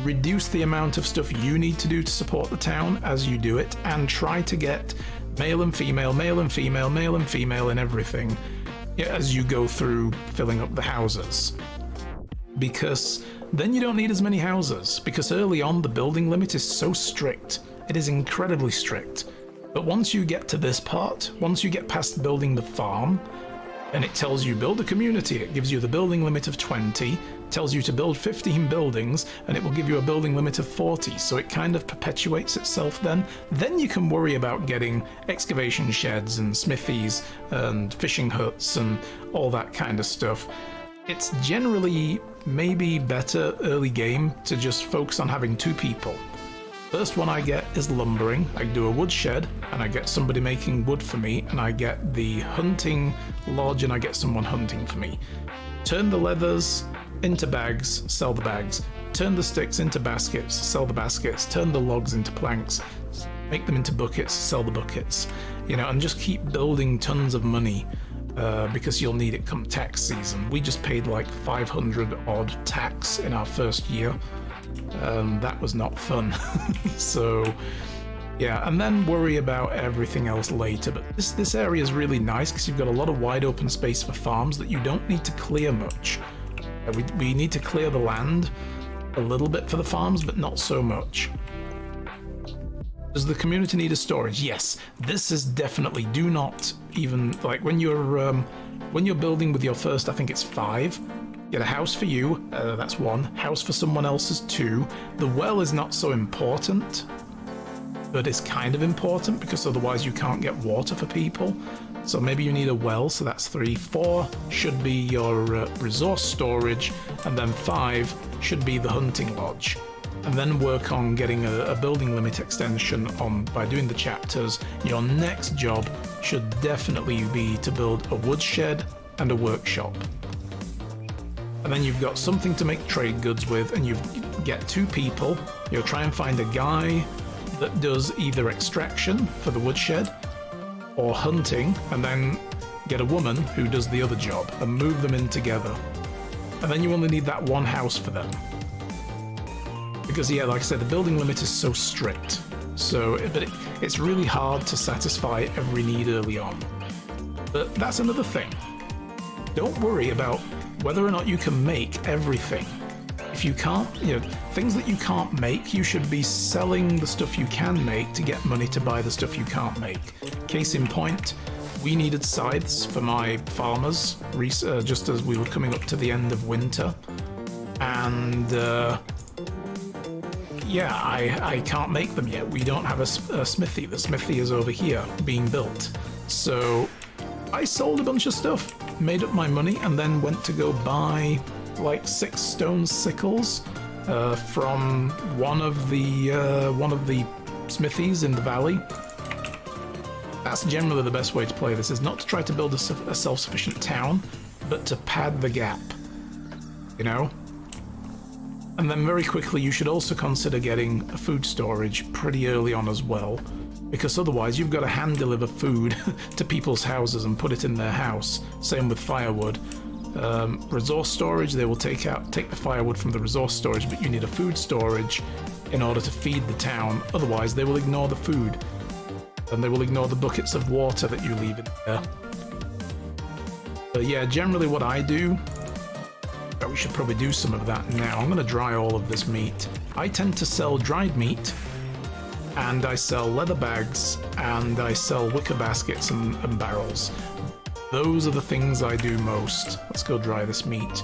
S1: reduce the amount of stuff you need to do to support the town as you do it, and try to get male and female, male and female, male and female in everything as you go through filling up the houses. Because then you don't need as many houses, because early on the building limit is so strict. It is incredibly strict. But once you get to this part, once you get past building the farm, and it tells you build a community, it gives you the building limit of 20, tells you to build 15 buildings, and it will give you a building limit of 40, so it kind of perpetuates itself then. Then you can worry about getting excavation sheds and smithies and fishing huts and all that kind of stuff. It's generally maybe better early game to just focus on having 2 people. First one I get is lumbering. I do a wood shed and I get somebody making wood for me, and I get the hunting lodge and I get someone hunting for me. Turn the leathers into bags, sell the bags. Turn the sticks into baskets, sell the baskets. Turn the logs into planks, make them into buckets, sell the buckets. You know, and just keep building tons of money. Because you'll need it come tax season. We just paid like 500 odd tax in our first year. That was not fun. So yeah, and then worry about everything else later. But this area is really nice because you've got a lot of wide open space for farms that you don't need to clear much. We need to clear the land a little bit for the farms, but not so much. Does the community need a storage? Yes, this is definitely, do not even, like when you're building with your first, I think it's 5, get a house for you, that's 1, house for someone else is 2. The well is not so important, but it's kind of important because otherwise you can't get water for people. So maybe you need a well, so that's 3. 4 should be your resource storage, and then 5 should be the hunting lodge. And then work on getting a building limit extension on by doing the chapters. Your next job should definitely be to build a woodshed and a workshop. And then you've got something to make trade goods with, and you get 2 people. You'll try and find a guy that does either extraction for the woodshed or hunting, and then get a woman who does the other job and move them in together. And then you only need that 1 house for them. Because yeah, like I said, the building limit is so strict. So, but it's really hard to satisfy every need early on. But that's another thing. Don't worry about whether or not you can make everything. If you can't, you know, things that you can't make, you should be selling the stuff you can make to get money to buy the stuff you can't make. Case in point, we needed scythes for my farmers, just as we were coming up to the end of winter. And yeah, I can't make them yet. We don't have a smithy. The smithy is over here being built. So I sold a bunch of stuff, made up my money, and then went to go buy like 6 stone sickles from one of the smithies in the valley. That's generally the best way to play this, is not to try to build a self-sufficient town, but to pad the gap, you know? And then very quickly you should also consider getting a food storage pretty early on as well, because otherwise you've got to hand deliver food to people's houses and put it in their house. Same with firewood. Resource storage, they will take the firewood from the resource storage, but you need a food storage in order to feed the town. Otherwise they will ignore the food, and they will ignore the buckets of water that you leave in there. But yeah, generally what I do, we should probably do some of that now. I'm going to dry all of this meat. I tend to sell dried meat, and I sell leather bags, and I sell wicker baskets and barrels. Those are the things I do most. Let's go dry this meat.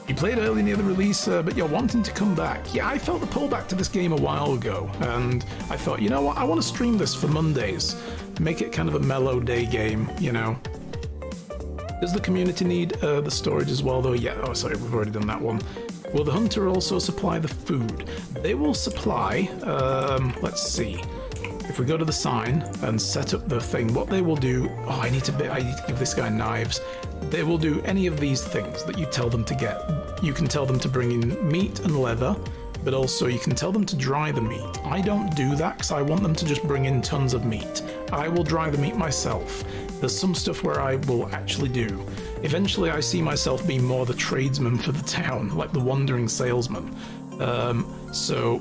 S1: You played early near the release, but you're wanting to come back. Yeah, I felt the pullback to this game a while ago, and I thought, you know what, I want to stream this for Mondays. Make it kind of a mellow day game, you know. Does the community need the storage as well, though? Yeah, oh sorry, we've already done that one. Will the hunter also supply the food? They will supply, let's see. If we go to the sign and set up the thing, what they will do, oh, I need to give this guy knives. They will do any of these things that you tell them to get. You can tell them to bring in meat and leather, but also you can tell them to dry the meat. I don't do that because I want them to just bring in tons of meat. I will dry the meat myself. There's some stuff where I will actually do. Eventually I see myself being more the tradesman for the town, like the wandering salesman. So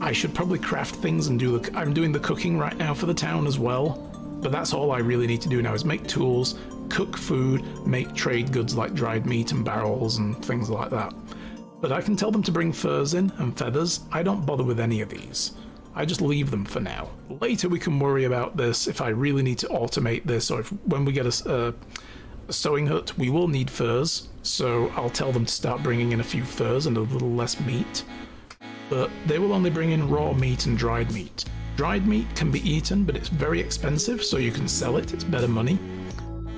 S1: I should probably craft things and I'm doing the cooking right now for the town as well. But that's all I really need to do now, is make tools, cook food, make trade goods like dried meat and barrels and things like that. But I can tell them to bring furs in and feathers. I don't bother with any of these. I just leave them for now. Later we can worry about this if I really need to automate this, or if when we get a sewing hut, we will need furs. So I'll tell them to start bringing in a few furs and a little less meat. But they will only bring in raw meat and dried meat. Dried meat can be eaten, but it's very expensive, so you can sell it. It's better money.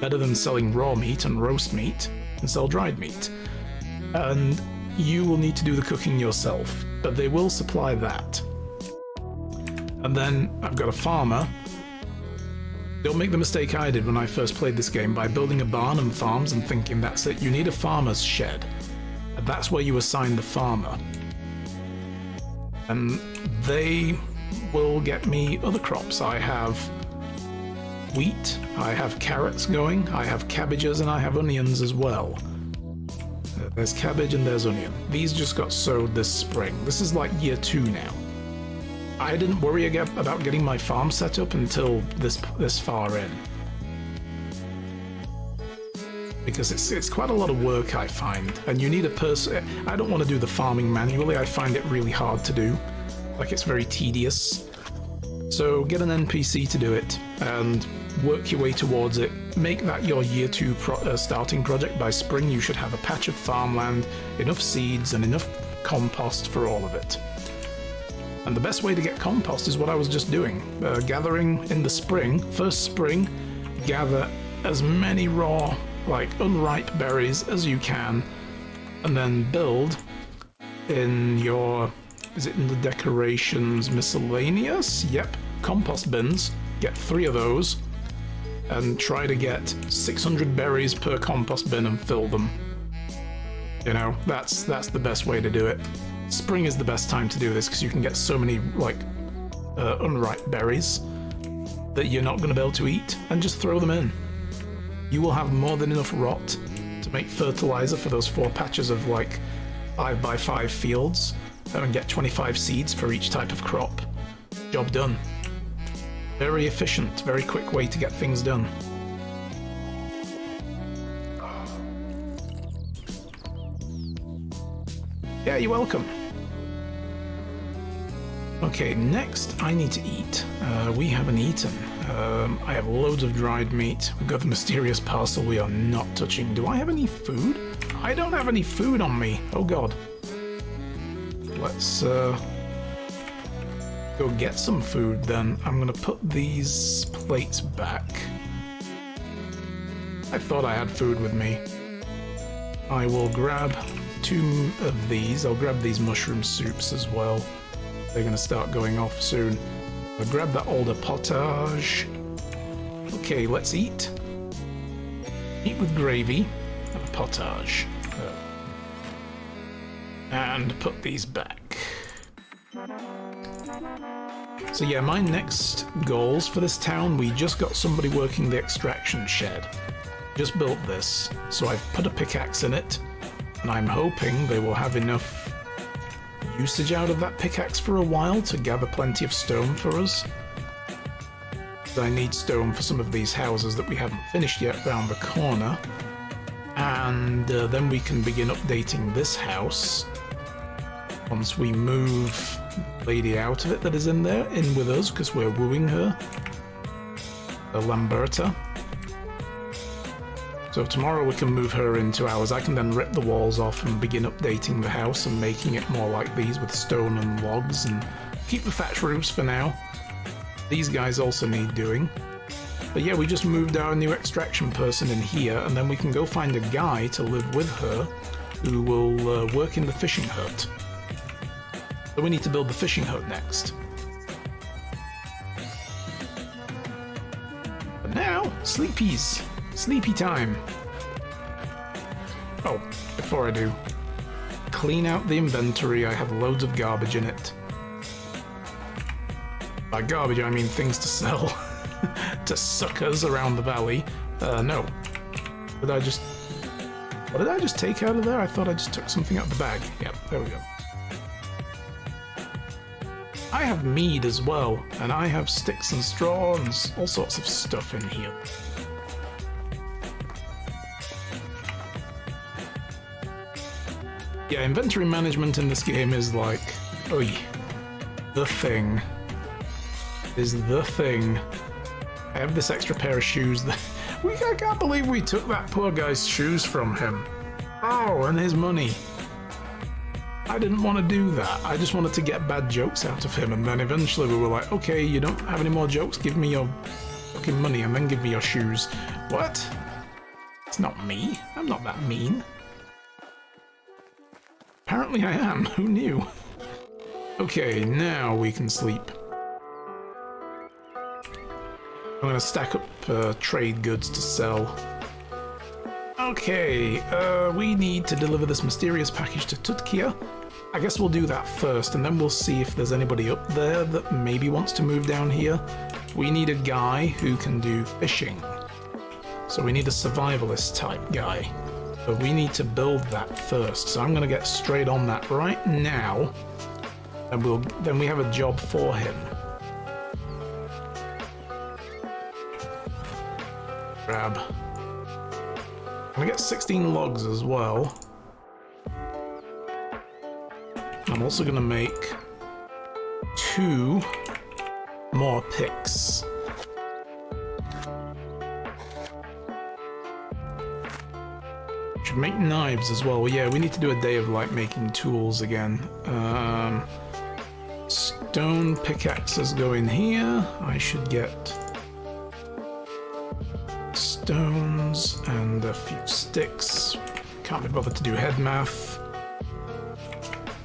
S1: Better than selling raw meat and roast meat, and sell dried meat. And you will need to do the cooking yourself, but they will supply that. And then I've got a farmer. Don't make the mistake I did when I first played this game by building a barn and farms and thinking that's it. You need a farmer's shed, and that's where you assign the farmer. And they will get me other crops. I have wheat, I have carrots going, I have cabbages, and I have onions as well. There's cabbage and there's onion. These just got sowed this spring. This is like year 2 now. I didn't worry about getting my farm set up until this far in. Because it's quite a lot of work, I find, and you need a person. I don't want to do the farming manually. I find it really hard to do. Like, it's very tedious. So get an NPC to do it and work your way towards it. Make that your year 2 starting project. By spring you should have a patch of farmland, enough seeds and enough compost for all of it. And the best way to get compost is what I was just doing. Gathering in the spring, first spring, gather as many raw, like unripe berries as you can, and then build in your, is it in the decorations miscellaneous? Yep, compost bins. Get 3 of those and try to get 600 berries per compost bin and fill them. You know, that's the best way to do it. Spring is the best time to do this because you can get so many like unripe berries that you're not going to be able to eat, and just throw them in. You will have more than enough rot to make fertilizer for those 4 patches of like 5x5 fields, and get 25 seeds for each type of crop. Job done. Very efficient, very quick way to get things done. Yeah, you're welcome. Okay, next I need to eat. We haven't eaten. I have loads of dried meat. We've got the mysterious parcel we are not touching. Do I have any food? I don't have any food on me. Oh god. Let's go get some food then. I'm gonna put these plates back. I thought I had food with me. I will grab 2 of these. I'll grab these mushroom soups as well. They're gonna start going off soon. I'll grab that older potage. Okay, let's eat. Eat with gravy and a potage. And put these back. So yeah, my next goals for this town, we just got somebody working the extraction shed. Just built this, so I've put a pickaxe in it, and I'm hoping they will have enough usage out of that pickaxe for a while to gather plenty of stone for us. I need stone for some of these houses that we haven't finished yet around the corner, and then we can begin updating this house once we move the lady out of it that is in there, in with us, because we're wooing her, Lamberta. So tomorrow we can move her into ours. I can then rip the walls off and begin updating the house and making it more like these with stone and logs, and keep the thatch roofs for now. These guys also need doing. But yeah, we just moved our new extraction person in here, and then we can go find a guy to live with her who will work in the fishing hut. So we need to build the fishing hut next. But now, sleepies. Sleepy time. Oh, before I do, clean out the inventory. I have loads of garbage in it. By garbage, I mean things to sell to suckers around the valley. No. What did I just take out of there? I thought I just took something out of the bag. Yep, there we go. I have mead as well, and I have sticks and straw and all sorts of stuff in here. Yeah, inventory management in this game is like, oh, the thing. Is the thing. I have this extra pair of shoes that I can't believe we took that poor guy's shoes from him. Oh, and his money. I didn't want to do that. I just wanted to get bad jokes out of him, and then eventually we were like, okay, you don't have any more jokes, give me your fucking money and then give me your shoes. What? It's not me. I'm not that mean. Apparently I am. Who knew? Okay, now we can sleep. I'm gonna stack up trade goods to sell. Okay, we need to deliver this mysterious package to Tutkia. I guess we'll do that first, and then we'll see if there's anybody up there that maybe wants to move down here. We need a guy who can do fishing. So we need a survivalist type guy. But we need to build that first, so I'm gonna get straight on that right now, and then we have a job for him. Grab. I'm gonna get 16 logs as well. I'm also gonna make 2 more picks. Should make knives as well. Yeah, we need to do a day of like making tools again. Stone pickaxes go in here. I should get stones and a few sticks. Can't be bothered to do head math.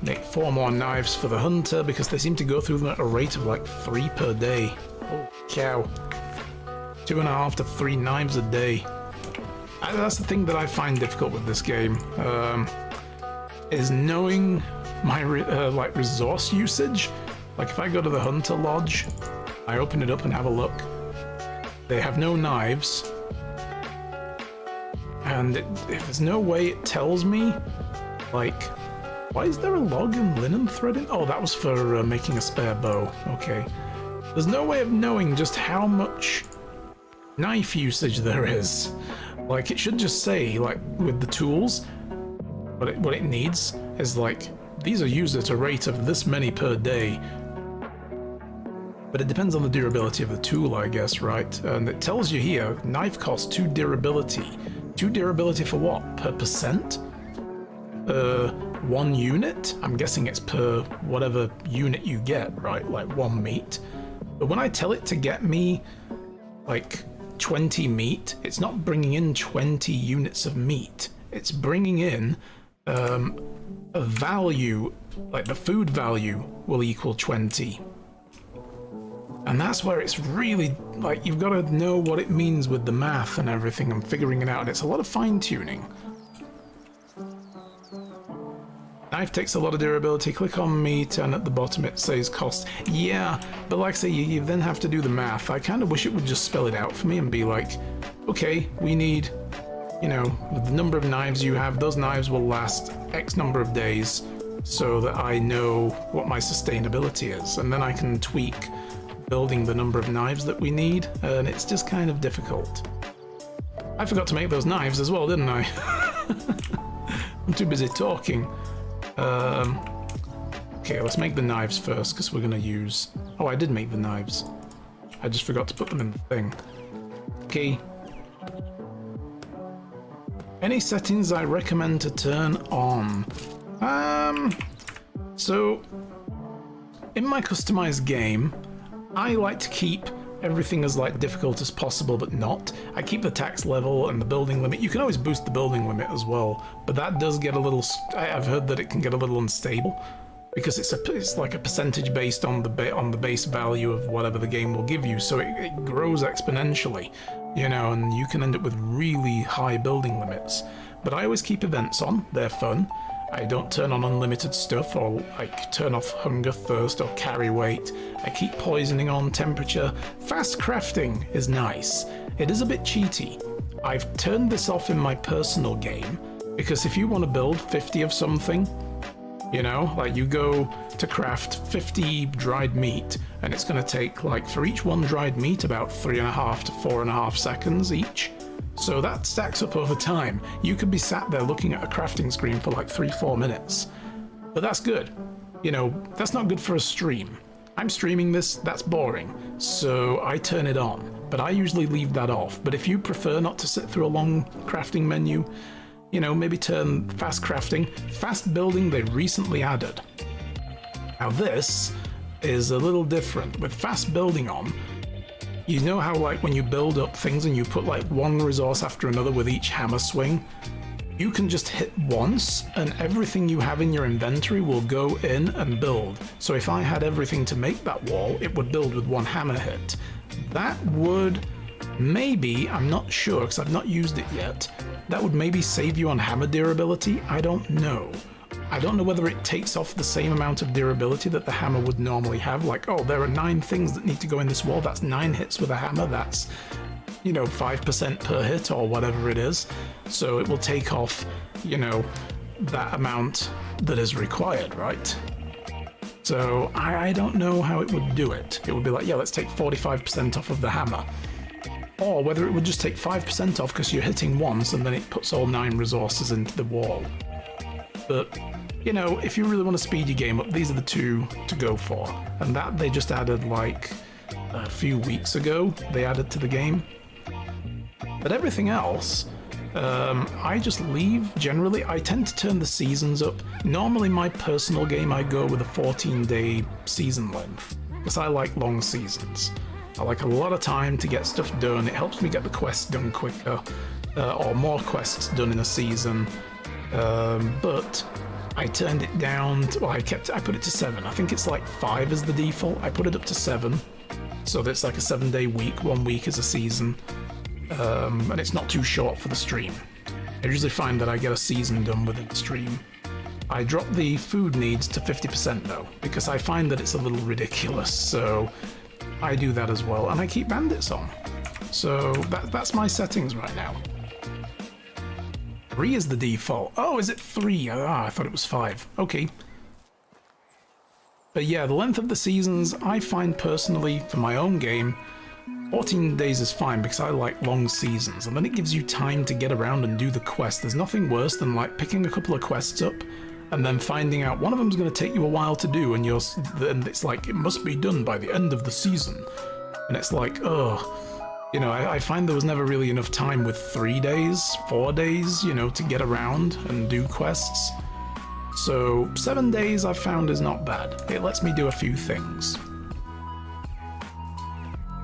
S1: Make 4 more knives for the hunter because they seem to go through them at a rate of like 3 per day. Holy cow. 2.5 to 3 knives a day. That's the thing that I find difficult with this game, is knowing my like resource usage. Like if I go to the Hunter Lodge, I open it up and have a look. They have no knives, and if there's no way it tells me, like, why is there a log and linen thread in? Oh, that was for making a spare bow. Okay. There's no way of knowing just how much knife usage there is. Like, it should just say, like, with the tools, what it needs is, like, these are used at a rate of this many per day. But it depends on the durability of the tool, I guess, right? And it tells you here, knife costs 2 durability. 2 durability for what? Per percent? 1 unit? I'm guessing it's per whatever unit you get, right? Like 1 meat. But when I tell it to get me, like, 20 meat, it's not bringing in 20 units of meat. It's bringing in a value, like the food value will equal 20. And that's where it's really, like, you've got to know what it means with the math and everything and figuring it out, and it's a lot of fine-tuning. Knife takes a lot of durability. Click on meat, and at the bottom it says cost. Yeah, but like I say, you then have to do the math. I kind of wish it would just spell it out for me and be like, okay, we need, you know, with the number of knives you have, those knives will last X number of days so that I know what my sustainability is. And then I can tweak building the number of knives that we need, and it's just kind of difficult. I forgot to make those knives as well, didn't I? I'm too busy talking. Okay, let's make the knives first, because we're going to use... Oh, I did make the knives. I just forgot to put them in the thing. Okay. Any settings I recommend to turn on? So, in my customized game, I like to keep everything as like difficult as possible, but not. I keep the tax level and the building limit. You can always boost the building limit as well, but that does get a little... I've heard that it can get a little unstable because it's like a percentage based on the base value of whatever the game will give you, so it grows exponentially, you know, and you can end up with really high building limits. But I always keep events on. They're fun. I don't turn on unlimited stuff, or like turn off hunger, thirst, or carry weight. I keep poisoning on, temperature. Fast crafting is nice. It is a bit cheaty. I've turned this off in my personal game, because if you want to build 50 of something, you know, like you go to craft 50 dried meat, and it's going to take, like, for each one dried meat, about 3.5 to 4.5 seconds each. So that stacks up over time. You could be sat there looking at a crafting screen for like 3-4 minutes. But that's good. You know, that's not good for a stream. I'm streaming this, that's boring. So I turn it on. But I usually leave that off. But if you prefer not to sit through a long crafting menu, you know, maybe turn fast crafting. Fast building they recently added. Now this is a little different. With fast building on, you know how, like, when you build up things and you put like one resource after another with each hammer swing, you can just hit once and everything you have in your inventory will go in and build. So if I had everything to make that wall, it would build with one hammer hit. That would maybe, I'm not sure because I've not used it yet, that would maybe save you on hammer durability. I don't know. I don't know whether it takes off the same amount of durability that the hammer would normally have. Like, oh, there are 9 things that need to go in this wall. That's 9 hits with a hammer. That's, you know, 5% per hit or whatever it is. So it will take off, you know, that amount that is required, right? So I don't know how it would do it. It would be like, yeah, let's take 45% off of the hammer. Or whether it would just take 5% off because you're hitting once and then it puts all 9 resources into the wall. But, you know, if you really want to speed your game up, these are the 2 to go for. And that they just added like a few weeks ago, they added to the game. But everything else, I just leave generally. I tend to turn the seasons up. Normally my personal game, I go with a 14-day season length, because I like long seasons. I like a lot of time to get stuff done. It helps me get the quests done quicker, or more quests done in a season. But I turned it down to, well, I put it to 7. I think it's like 5 as the default. I put it up to 7, so that's like a 7-day week. 1 week is a season, and it's not too short for the stream. I usually find that I get a season done within the stream. I drop the food needs to 50% though, because I find that it's a little ridiculous, so I do that as well, and I keep bandits on. So that's my settings right now. 3 is the default. Oh, is it 3? Ah, I thought it was 5. Okay. But yeah, the length of the seasons, I find personally, for my own game, 14 days is fine because I like long seasons, and then it gives you time to get around and do the quest. There's nothing worse than like picking a couple of quests up and then finding out one of them's going to take you a while to do, and it's like, it must be done by the end of the season. And it's like, oh, you know, I find there was never really enough time with 3 days, 4 days, you know, to get around and do quests. So 7 days I've found is not bad. It lets me do a few things.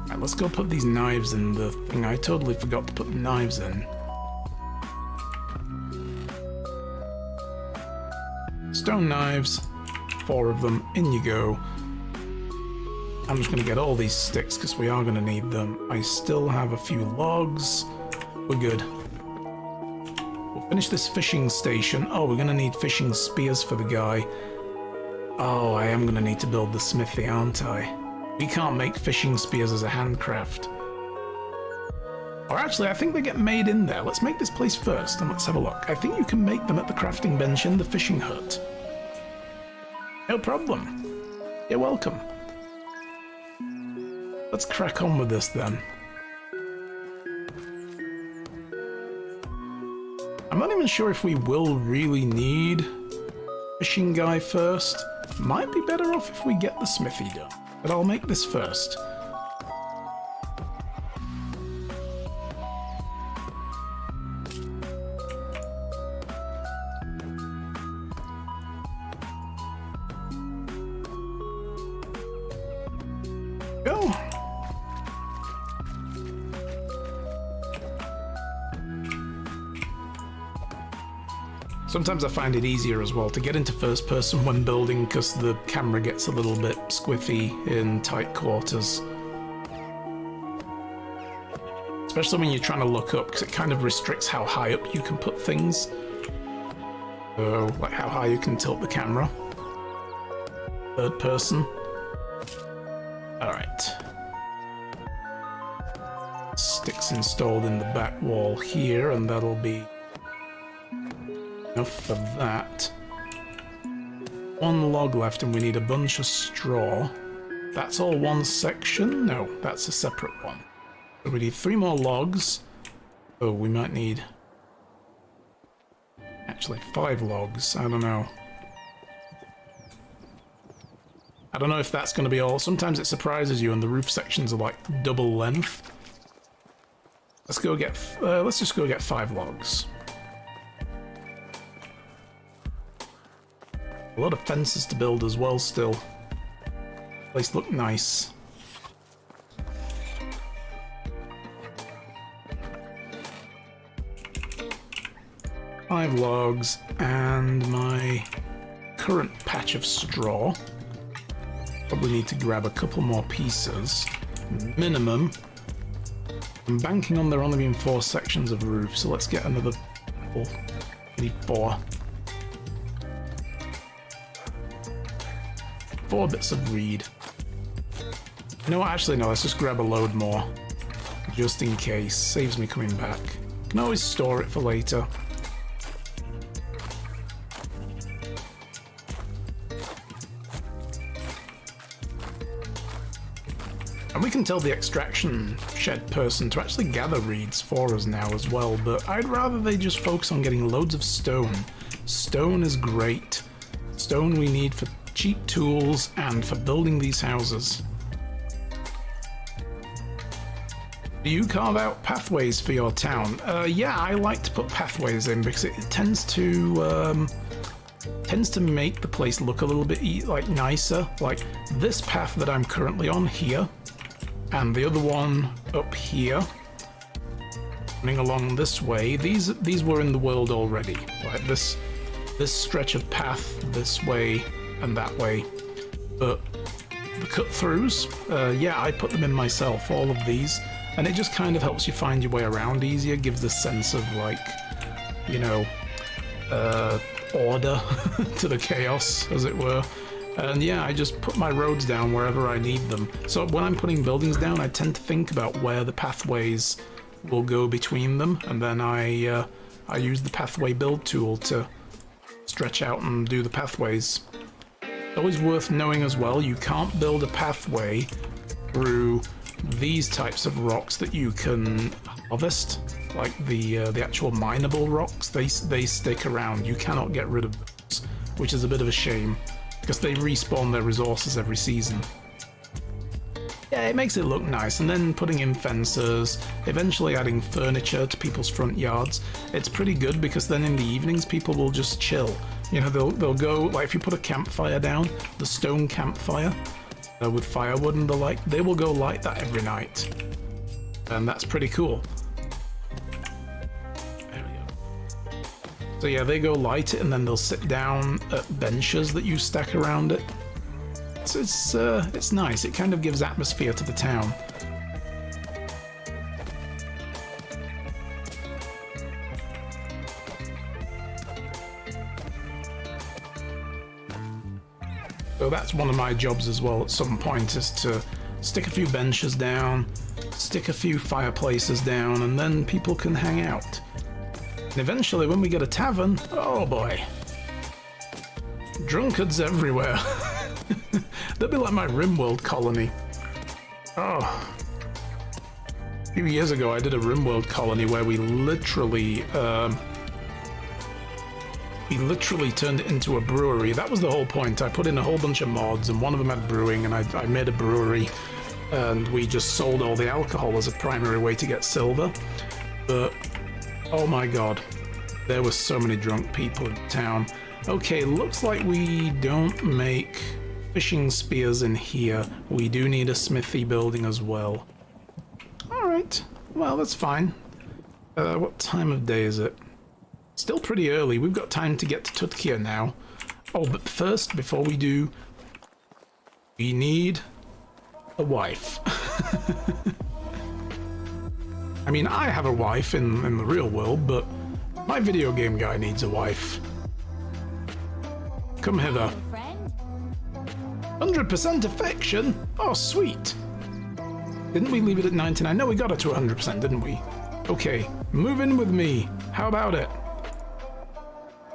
S1: Right, let's go put these knives in the thing. I totally forgot to put the knives in. Stone knives, 4 of them, in you go. I'm just going to get all these sticks because we are going to need them. I still have a few logs. We're good. We'll finish this fishing station. Oh, we're going to need fishing spears for the guy. Oh, I am going to need to build the smithy, aren't I? We can't make fishing spears as a handcraft. Or actually, I think they get made in there. Let's make this place first and let's have a look. I think you can make them at the crafting bench in the fishing hut. No problem. You're welcome. Let's crack on with this then. I'm not even sure if we will really need fishing guy first. Might be better off if we get the smithy done. But I'll make this first. Go. Sometimes I find it easier as well to get into first person when building because the camera gets a little bit squiffy in tight quarters. Especially when you're trying to look up because it kind of restricts how high up you can put things. So, like how high you can tilt the camera. Third person. Alright. Sticks installed in the back wall here and that'll be enough for that. One log left and we need a bunch of straw. That's all one section? No, that's a separate one. So we need 3 more logs. Oh, we might need actually 5 logs. I don't know. I don't know if that's going to be all. Sometimes it surprises you and the roof sections are like double length. Let's just go get 5 logs. A lot of fences to build as well still. Place look nice. Five logs and my current patch of straw. Probably need to grab a couple more pieces. Minimum. I'm banking on there only being 4 sections of roof, so let's get another 4. I need 4. 4 bits of reed. You know what, actually no, let's just grab a load more. Just in case. Saves me coming back. Can always store it for later. And we can tell the extraction shed person to actually gather reeds for us now as well, but I'd rather they just focus on getting loads of stone. Stone is great. Stone we need for cheap tools and for building these houses. Do you carve out pathways for your town? Yeah, I like to put pathways in because it tends to make the place look a little bit nicer. Like this path that I'm currently on here, and the other one up here, running along this way. These were in the world already. Like this stretch of path this way and that way, but the cut-throughs, yeah, I put them in myself, all of these, and it just kind of helps you find your way around easier, gives this sense of like, you know, order to the chaos, as it were. And yeah, I just put my roads down wherever I need them. So when I'm putting buildings down, I tend to think about where the pathways will go between them, and then I use the pathway build tool to stretch out and do the pathways. Always worth knowing as well, you can't build a pathway through these types of rocks that you can harvest, like the actual mineable rocks. They stick around. You cannot get rid of those, which is a bit of a shame because they respawn their resources every season. Yeah, it makes it look nice, and then putting in fences, eventually adding furniture to people's front yards. It's pretty good because then in the evenings people will just chill. You know, they'll go, like if you put a campfire down, the stone campfire with firewood and the like, they will go light that every night. And that's pretty cool. There we go. So yeah, they go light it and then they'll sit down at benches that you stack around it. it's nice. It kind of gives atmosphere to the town. So that's one of my jobs as well at some point, is to stick a few benches down, stick a few fireplaces down, and then people can hang out. And eventually when we get a tavern, oh boy, drunkards everywhere. They'll be like my RimWorld colony. Oh. A few years ago I did a RimWorld colony where we literally turned it into a brewery. That was the whole point. I put in a whole bunch of mods, and one of them had brewing, and I made a brewery, and we just sold all the alcohol as a primary way to get silver. But, oh my god, there were so many drunk people in town. Okay, looks like we don't make fishing spears in here. We do need a smithy building as well. Alright, well, that's fine. What time of day is it? Still pretty early. We've got time to get to Tutkia now. Oh, but first, before we do, we need a wife. I mean, I have a wife in the real world, but my video game guy needs a wife. Come hither. 100% affection? Oh, sweet. Didn't we leave it at 99? No, we got it to 100%, didn't we? Okay, move in with me. How about it?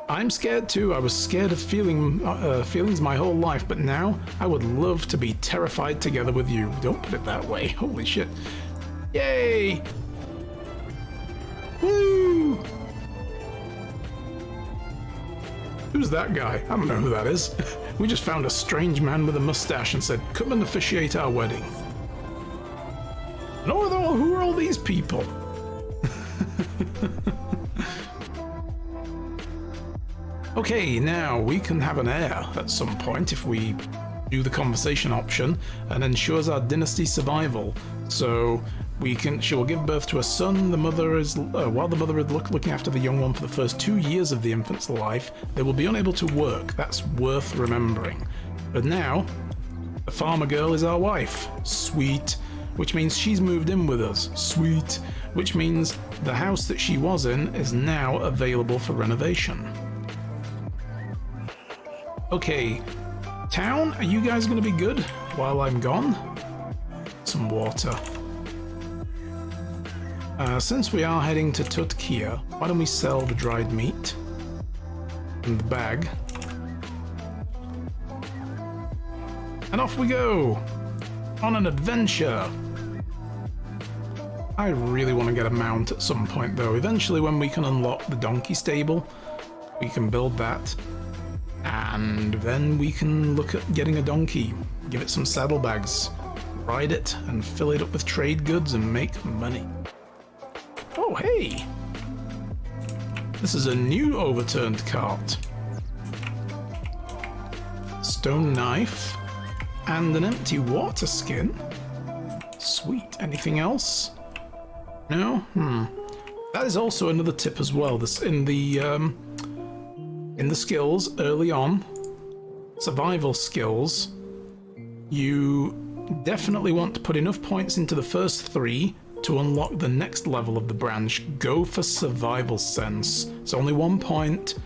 S1: I'm scared too. I was scared of feelings my whole life, but now I would love to be terrified together with you. Don't put it that way. Holy shit. Yay! Woo! Who's that guy? I don't know who that is. We just found a strange man with a mustache and said, come and officiate our wedding. And who are all these people? Okay, now we can have an heir at some point if we do the conversation option, and ensures our dynasty survival. So she will give birth to a son. The mother is while the mother is looking after the young one for the first 2 years of the infant's life, they will be unable to work. That's worth remembering. But now, the farmer girl is our wife. Sweet. Which means she's moved in with us. Sweet. Which means the house that she was in is now available for renovation. Okay, town, are you guys going to be good while I'm gone? Some water. Since we are heading to Tutkia, why don't we sell the dried meat in the bag? And off we go! On an adventure! I really want to get a mount at some point though. Eventually when we can unlock the donkey stable, we can build that. And then we can look at getting a donkey, give it some saddlebags, ride it, and fill it up with trade goods and make money. Oh, hey! This is a new overturned cart. Stone knife, and an empty water skin. Sweet. Anything else? No? That is also another tip as well. This in the skills early on, survival skills, you definitely want to put enough points into the first 3 to unlock the next level of the branch. Go for survival sense. It's only 1 point,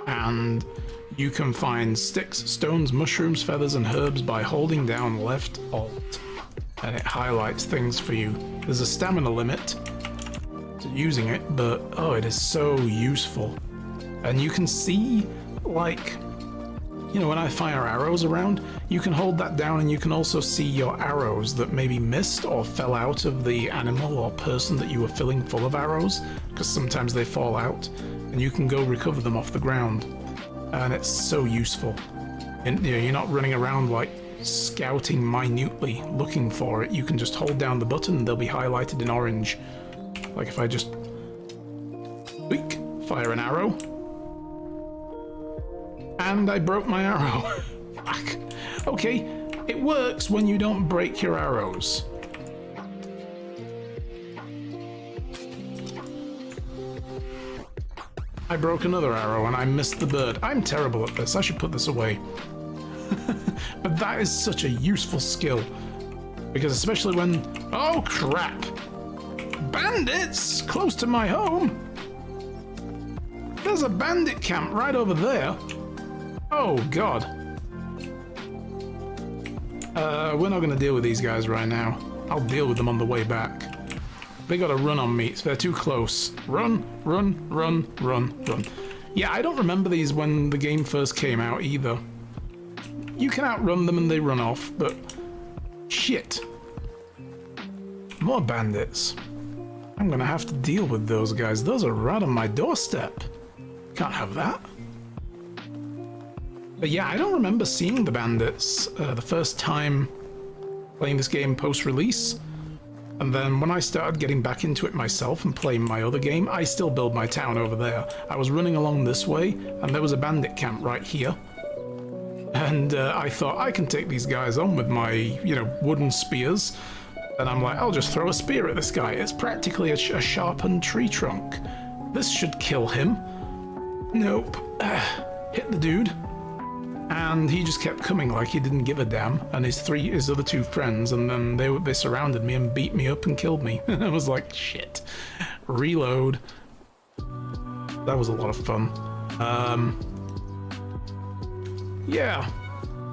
S1: and you can find sticks, stones, mushrooms, feathers, and herbs by holding down left Alt, and it highlights things for you. There's a stamina limit to using it, but oh, it is so useful. And you can see, like, you know, when I fire arrows around, you can hold that down and you can also see your arrows that maybe missed or fell out of the animal or person that you were filling full of arrows, because sometimes they fall out, and you can go recover them off the ground. And it's so useful. And you know, you're not running around like scouting minutely looking for it. You can just hold down the button and they'll be highlighted in orange. Like if I just fire an arrow. And I broke my arrow. Fuck. Okay, it works when you don't break your arrows. I broke another arrow and I missed the bird. I'm terrible at this. I should put this away. But that is such a useful skill. Because especially when... Oh, crap! Bandits! Close to my home! There's a bandit camp right over there. Oh, God. We're not going to deal with these guys right now. I'll deal with them on the way back. They got to run on me. They're too close. Run, run, run, run, run. Yeah, I don't remember these when the game first came out either. You can outrun them and they run off, but... Shit. More bandits. I'm going to have to deal with those guys. Those are right on my doorstep. Can't have that. But yeah, I don't remember seeing the bandits the first time playing this game post-release. And then when I started getting back into it myself and playing my other game, I still build my town over there. I was running along this way, and there was a bandit camp right here. And I thought, I can take these guys on with my, you know, wooden spears. And I'm like, I'll just throw a spear at this guy. It's practically a sharpened tree trunk. This should kill him. Nope. Hit the dude. And he just kept coming like he didn't give a damn. And his other two friends, and then they surrounded me and beat me up and killed me. I was like, shit. Reload. That was a lot of fun. Yeah.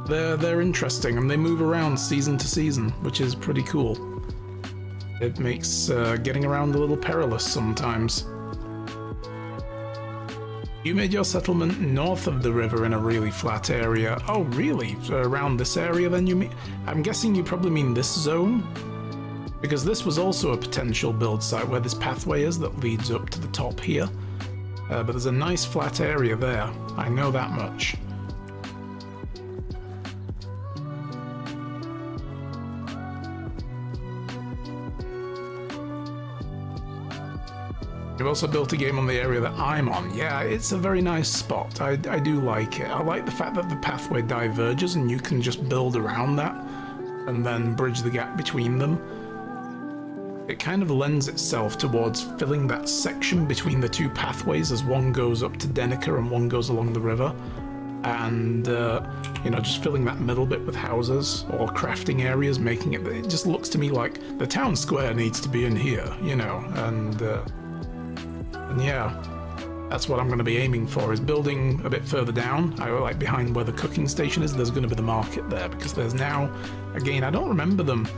S1: They're interesting, and they move around season to season, which is pretty cool. It makes getting around a little perilous sometimes. You made your settlement north of the river in a really flat area. Oh, really? So around this area then you mean? I'm guessing you probably mean this zone? Because this was also a potential build site where this pathway is that leads up to the top here. But there's a nice flat area there. I know that much. You've also built a game on the area that I'm on. Yeah, it's a very nice spot. I do like it. I like the fact that the pathway diverges and you can just build around that and then bridge the gap between them. It kind of lends itself towards filling that section between the two pathways as one goes up to Denica and one goes along the river. And, you know, just filling that middle bit with houses or crafting areas, making it just looks to me like the town square needs to be in here, you know, and yeah, that's what I'm going to be aiming for, is building a bit further down. I like behind where the cooking station is, there's going to be the market there, because there's now, again, I don't remember them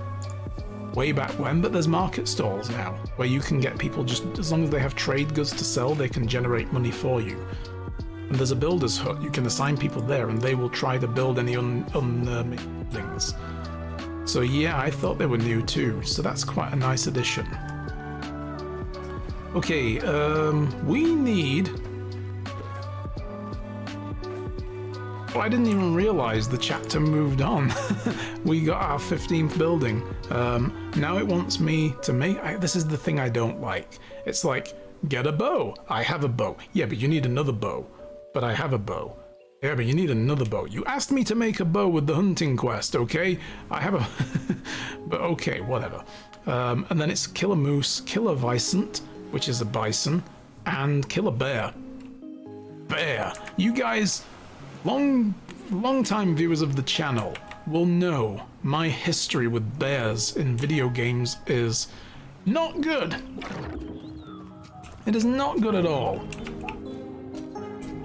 S1: way back when, but there's market stalls now, where you can get people just, as long as they have trade goods to sell, they can generate money for you. And there's a builder's hut, you can assign people there, and they will try to build any things. So yeah, I thought they were new too, so that's quite a nice addition. Okay, we need... Oh, I didn't even realize the chapter moved on. We got our 15th building. Now it wants me to make... this is the thing I don't like. It's like, get a bow. I have a bow. Yeah, but you need another bow. But I have a bow. Yeah, but you need another bow. You asked me to make a bow with the hunting quest, okay? I have a... But okay, whatever. And then it's kill a moose, kill a vicent, which is a bison, and kill a bear. Bear. You guys, long-time viewers of the channel will know my history with bears in video games is not good. It is not good at all.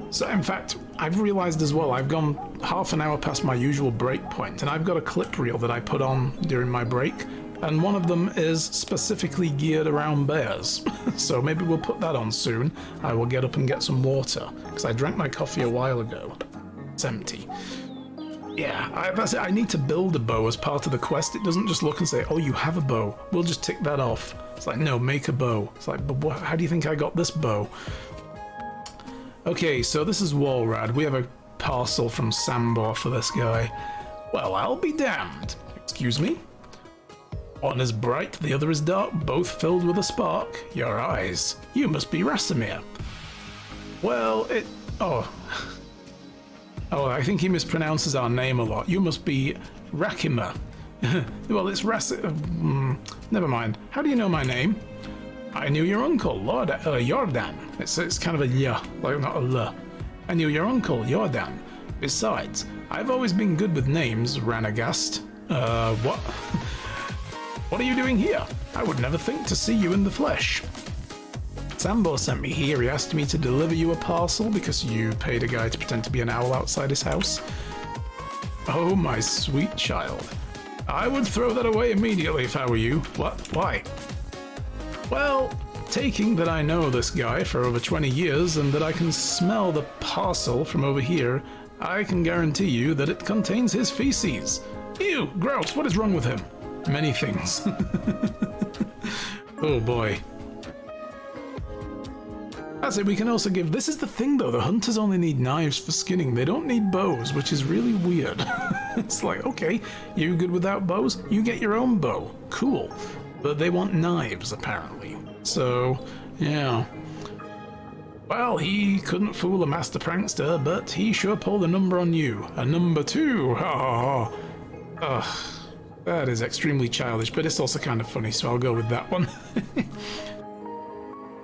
S1: So in fact, I've realized as well, I've gone half an hour past my usual break point, and I've got a clip reel that I put on during my break, and one of them is specifically geared around bears. So maybe we'll put that on soon. I will get up and get some water, because I drank my coffee a while ago. It's empty. Yeah, that's it. I need to build a bow as part of the quest. It doesn't just look and say, oh, you have a bow. We'll just tick that off. It's like, no, make a bow. It's like, but how do you think I got this bow? Okay, so this is Walrad. We have a parcel from Sambor for this guy. Well, I'll be damned. Excuse me? One is bright, the other is dark, both filled with a spark. Your eyes. You must be Rasimir. Well, Oh, I think he mispronounces our name a lot. You must be Rakima. Well, it's never mind. How do you know my name? I knew your uncle, Lord Jordan. It's kind of a yeah, like not a l. I knew your uncle, Jordan. Besides, I've always been good with names, Ranagast. What? What are you doing here? I would never think to see you in the flesh. Sambo sent me here. He asked me to deliver you a parcel because you paid a guy to pretend to be an owl outside his house. Oh, my sweet child. I would throw that away immediately if I were you. What? Why? Well, taking that I know this guy for over 20 years and that I can smell the parcel from over here, I can guarantee you that it contains his feces. Ew, gross, what is wrong with him? Many things. Oh boy. That's it, we can also give... This is the thing though, the hunters only need knives for skinning. They don't need bows, which is really weird. It's like, okay, you good without bows? You get your own bow. Cool. But they want knives, apparently. So, yeah. Well, he couldn't fool a master prankster, but he sure pulled a number on you. A number 2. Ha ha ha. Ugh. That is extremely childish, but it's also kind of funny, so I'll go with that one.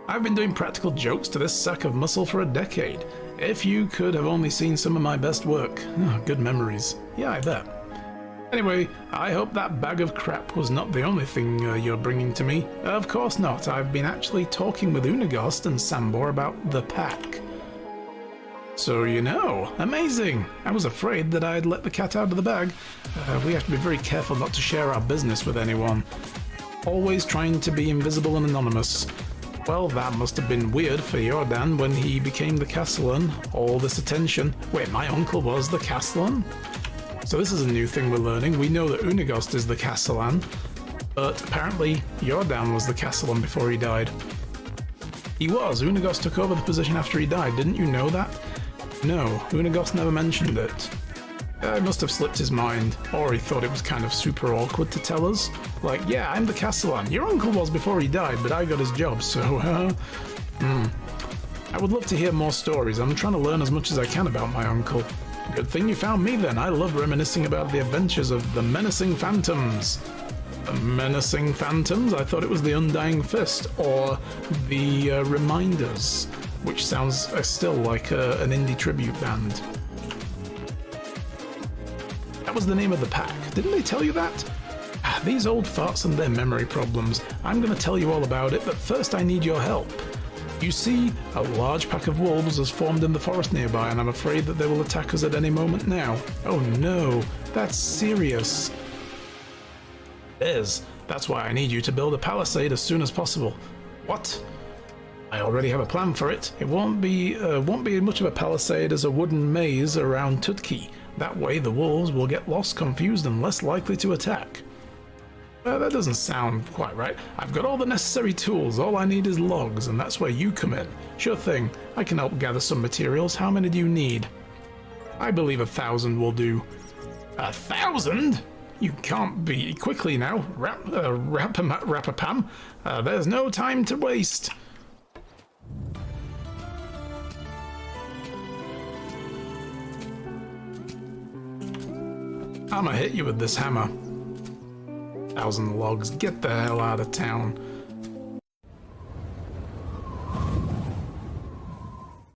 S1: I've been doing practical jokes to this sack of muscle for a decade. If you could have only seen some of my best work. Oh, good memories. Yeah, I bet. Anyway, I hope that bag of crap was not the only thing you're bringing to me. Of course not. I've been actually talking with Unagost and Sambor about the pack. So you know, amazing! I was afraid that I'd let the cat out of the bag. We have to be very careful not to share our business with anyone. Always trying to be invisible and anonymous. Well, that must have been weird for Jordan when he became the Castellan. All this attention. Wait, my uncle was the Castellan? So this is a new thing we're learning. We know that Unagost is the Castellan, but apparently Jordan was the Castellan before he died. He was. Unagost took over the position after he died. Didn't you know that? No, Unagost never mentioned it. It must have slipped his mind, or he thought it was kind of super awkward to tell us. Like, yeah, I'm the Castellan. Your uncle was before he died, but I got his job, so, I would love to hear more stories. I'm trying to learn as much as I can about my uncle. Good thing you found me then. I love reminiscing about the adventures of the Menacing Phantoms. The Menacing Phantoms? I thought it was the Undying Fist, or the Reminders, which sounds still like an indie tribute band. That was the name of the pack. Didn't they tell you that? These old farts and their memory problems. I'm going to tell you all about it, but first I need your help. You see, a large pack of wolves has formed in the forest nearby, and I'm afraid that they will attack us at any moment now. Oh no, that's serious. That's why I need you to build a palisade as soon as possible. What? I already have a plan for it. It won't be much of a palisade as a wooden maze around Tutki. That way the wolves will get lost, confused, and less likely to attack. That doesn't sound quite right. I've got all the necessary tools. All I need is logs, and that's where you come in. Sure thing. I can help gather some materials. How many do you need? I believe 1,000 will do. 1,000? You can't be. Quickly now. Rapapam. There's no time to waste. I'ma hit you with this hammer. 1,000 logs. Get the hell out of town.